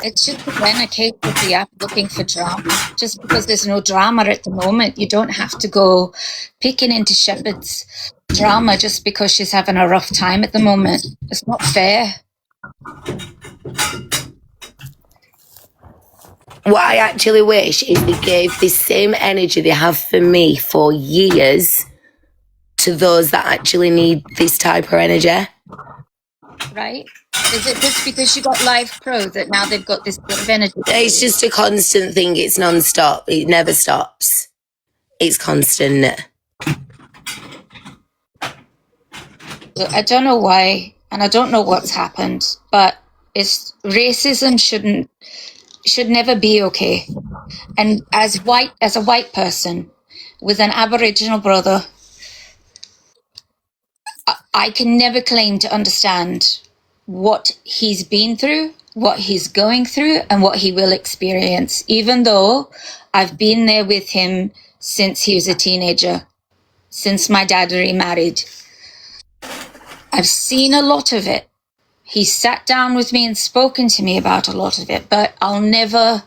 Speaker 15: It's just, again, a case of the app looking for drama. Just because there's no drama at the moment, you don't have to go picking into Shepherd's drama just because she's having a rough time at the moment. It's not fair.
Speaker 3: What I actually wish is they gave the same energy they have for me for years to those that actually need this type of energy.
Speaker 15: Right? Is it just because you got Live Pro that now they've got this bit of energy?
Speaker 3: It's just a constant thing. It's non-stop. It never stops. It's constant.
Speaker 15: I don't know why, and I don't know what's happened, but racism should never be okay. And as a white person with an Aboriginal brother, I can never claim to understand what he's been through, what he's going through, and what he will experience, even though I've been there with him since he was a teenager, since my dad remarried. I've seen a lot of it. He's sat down with me and spoken to me about a lot of it, but I'll never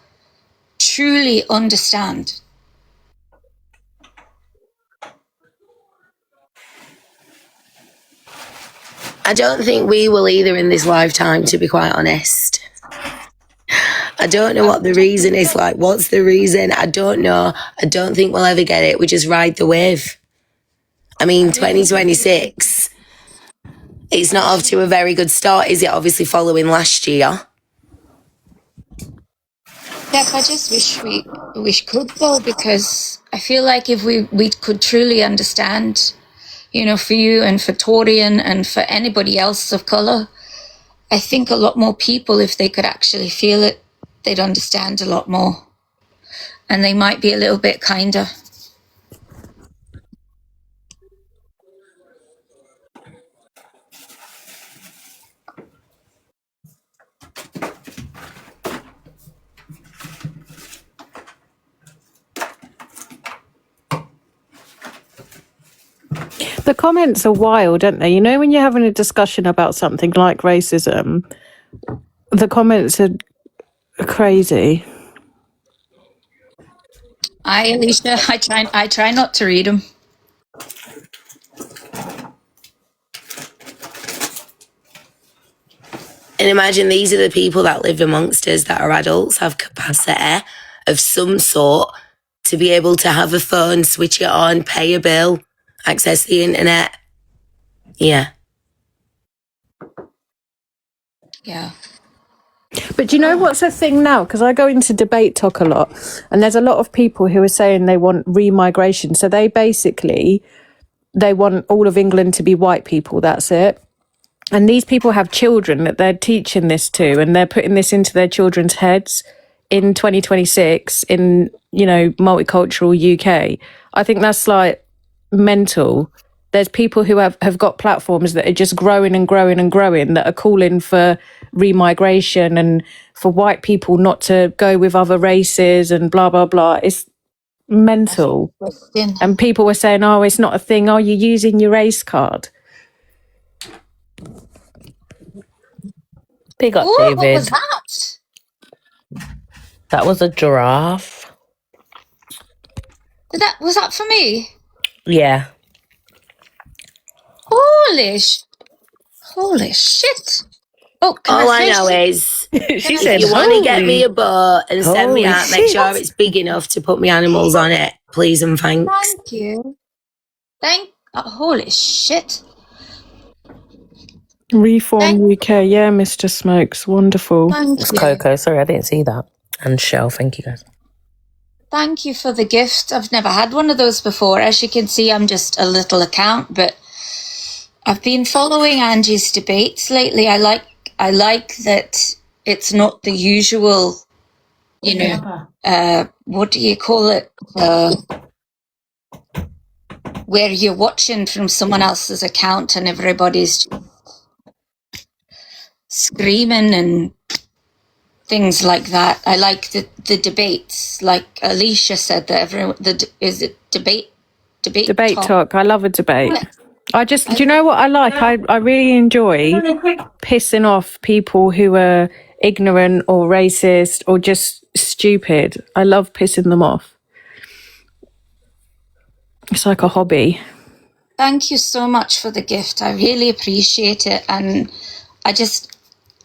Speaker 15: truly understand.
Speaker 3: I don't think we will either in this lifetime, to be quite honest. I don't know what the reason is. Like, what's the reason? I don't know. I don't think we'll ever get it. We just ride the wave. I mean, 2026, it's not off to a very good start, is it? Obviously following last year.
Speaker 15: Yep, I just wish we could though, because I feel like if we could truly understand, you know, for you and for Torian and for anybody else of colour, I think a lot more people, if they could actually feel it, they'd understand a lot more. And they might be a little bit kinder.
Speaker 16: The comments are wild, aren't they? You know, when you're having a discussion about something like racism, the comments are crazy.
Speaker 15: Alicia, I try not to read them.
Speaker 3: And imagine these are the people that live amongst us that are adults, have capacity of some sort to be able to have a phone, switch it on, pay a bill, access the internet. Yeah.
Speaker 15: Yeah.
Speaker 16: But do you know what's a thing now? Because I go into debate talk a lot, and there's a lot of people who are saying they want remigration. So they want all of England to be white people. That's it. And these people have children that they're teaching this to, and they're putting this into their children's heads in 2026 in, you know, multicultural UK. I think that's like mental. There's people who have got platforms that are just growing and growing and growing that are calling for remigration and for white people not to go with other races and blah, blah, blah. It's mental. And people were saying, oh, it's not a thing. Oh, you're using your race card.
Speaker 5: Big up,
Speaker 15: Ooh,
Speaker 5: David.
Speaker 15: what was that?
Speaker 5: That was a giraffe.
Speaker 15: Was that for me?
Speaker 5: Yeah.
Speaker 15: Holy shit. Oh, can
Speaker 3: All I
Speaker 15: fish?
Speaker 3: know is
Speaker 5: She
Speaker 3: if
Speaker 5: said,
Speaker 3: you want to get me a
Speaker 5: holy.
Speaker 3: boat and send me
Speaker 5: Holy
Speaker 3: out, make
Speaker 5: shit.
Speaker 3: sure it's big enough to put my animals on it, please and thanks.
Speaker 15: Thank you. Holy shit.
Speaker 16: Reform UK, yeah, Mr. Smokes, wonderful.
Speaker 15: Thank
Speaker 5: It's
Speaker 15: you.
Speaker 5: Coco. Sorry, I didn't see that. And Shell, thank you guys.
Speaker 15: Thank you for the gift. I've never had one of those before. As you can see, I'm just a little account, but I've been following Angie's debates lately. I like that it's not the usual, you know, what do you call it? Where you're watching from someone else's account and everybody's screaming and things like that. I like the debates. Like Alicia said, that debate
Speaker 16: talk. I love a debate. Do you know what I like? I really enjoy pissing off people who are ignorant or racist or just stupid. I love pissing them off. It's like a hobby.
Speaker 15: Thank you so much for the gift. I really appreciate it. And I just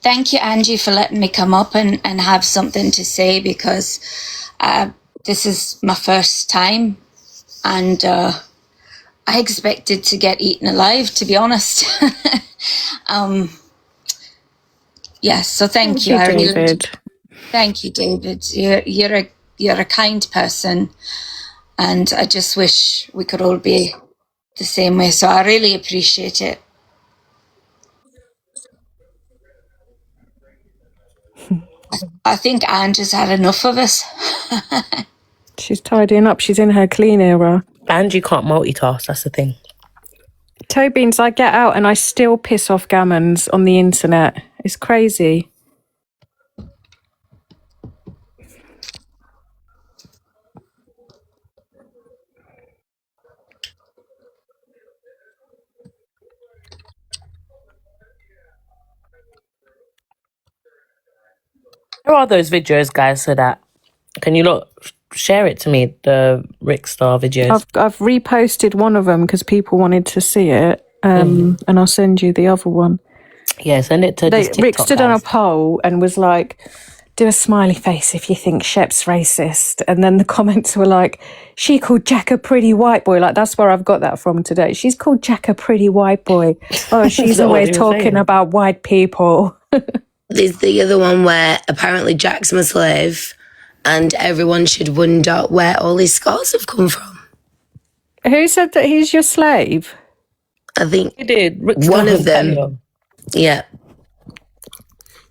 Speaker 15: thank you, Angie, for letting me come up and have something to say, because this is my first time, and I expected to get eaten alive, to be honest. Yes, so thank you.
Speaker 16: David.
Speaker 15: Thank you, David. You're a kind person, and I just wish we could all be the same way. So I really appreciate it. I think Angie's had enough of us.
Speaker 16: She's tidying up. She's in her clean era.
Speaker 5: Angie can't multitask, that's the thing.
Speaker 16: Toe Beans, I get out and I still piss off gammons on the internet. It's crazy.
Speaker 5: Where are those videos, guys, so that... Can you lot share it to me, the Ricksta videos?
Speaker 16: I've reposted one of them because people wanted to see it, and I'll send you the other one.
Speaker 5: Yeah, send it to this TikTok,
Speaker 16: Ricksta done a poll and was like, do a smiley face if you think Shep's racist. And then the comments were like, she called Jack a pretty white boy. Like, that's where I've got that from today. She's called Jack a pretty white boy. Oh, she's always talking about white people.
Speaker 3: There's the other one where apparently Jack's my slave and everyone should wonder where all his scars have come from.
Speaker 16: Who said that he's your slave?
Speaker 3: I think
Speaker 5: he did.
Speaker 3: One of them. Yeah.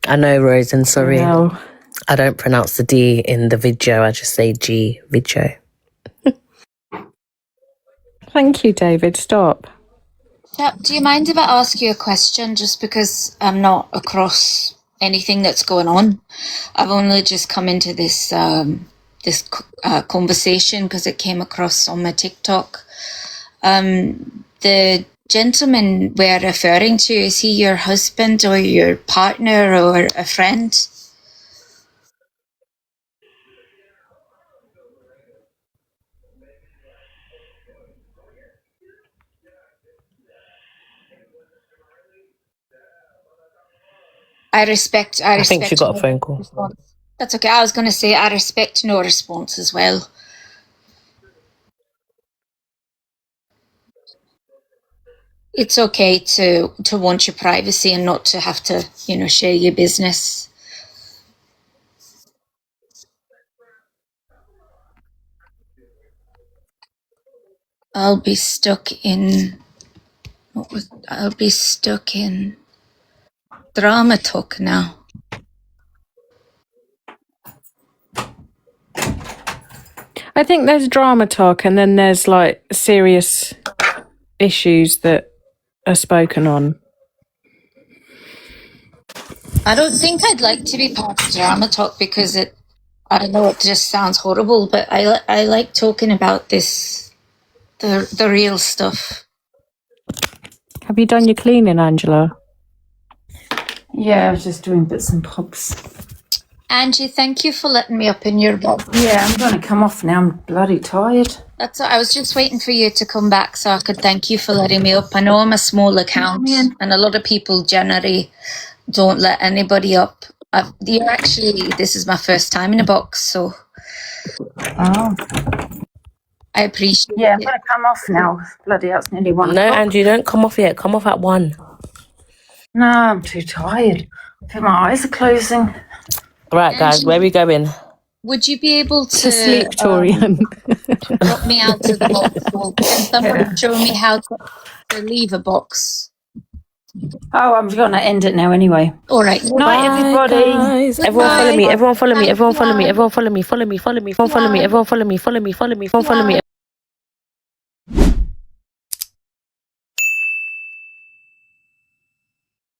Speaker 5: I know, Rose, and sorry.
Speaker 16: No.
Speaker 5: I don't pronounce the D in the video. I just say G, video.
Speaker 16: Thank you, David. Stop.
Speaker 15: Chap, do you mind if I ask you a question just because I'm not across anything that's going on? I've only just come into this conversation because it came across on my TikTok. The gentleman we're referring to, is he your husband or your partner or a friend? I respect
Speaker 5: I think she got a
Speaker 15: no
Speaker 5: phone call.
Speaker 15: response. That's okay. I was going to say I respect no response as well. It's okay to want your privacy and not to have to, share your business. I'll be stuck in drama talk now.
Speaker 16: I think there's drama talk and then there's like serious issues that are spoken on.
Speaker 15: I don't think I'd like to be part of drama talk because I don't know, it just sounds horrible, but I like talking about the real stuff.
Speaker 16: Have you done your cleaning, Angela?
Speaker 13: Yeah, I was just doing bits and bobs.
Speaker 15: Angie, thank you for letting me up in your box.
Speaker 13: Yeah, I'm going to come off now. I'm bloody tired.
Speaker 15: That's all. I was just waiting for you to come back so I could thank you for letting me up. I know I'm a small account and a lot of people generally don't let anybody up. This is my first time in a box, so
Speaker 13: Oh.
Speaker 15: I appreciate
Speaker 13: Yeah, I'm
Speaker 15: it.
Speaker 13: going to come off now. Bloody hell, it's nearly 1
Speaker 5: No,
Speaker 13: o'clock.
Speaker 5: Andrew, don't come off yet. Come off at 1.
Speaker 13: No, I'm too tired. I think my eyes are closing.
Speaker 5: Right, guys, where are we going?
Speaker 15: Would you be able to
Speaker 16: sleep, Torian.
Speaker 15: drop me out of the box? Or can somebody show me how to leave a box?
Speaker 13: Oh, I'm going to end it now anyway.
Speaker 15: All right.
Speaker 13: Night, everybody.
Speaker 5: Guys. Everyone follow me. Everyone follow me. Everyone follow me. Everyone follow me. Follow me. Follow me. Follow me. Everyone follow me. Follow me. Follow me. Follow me.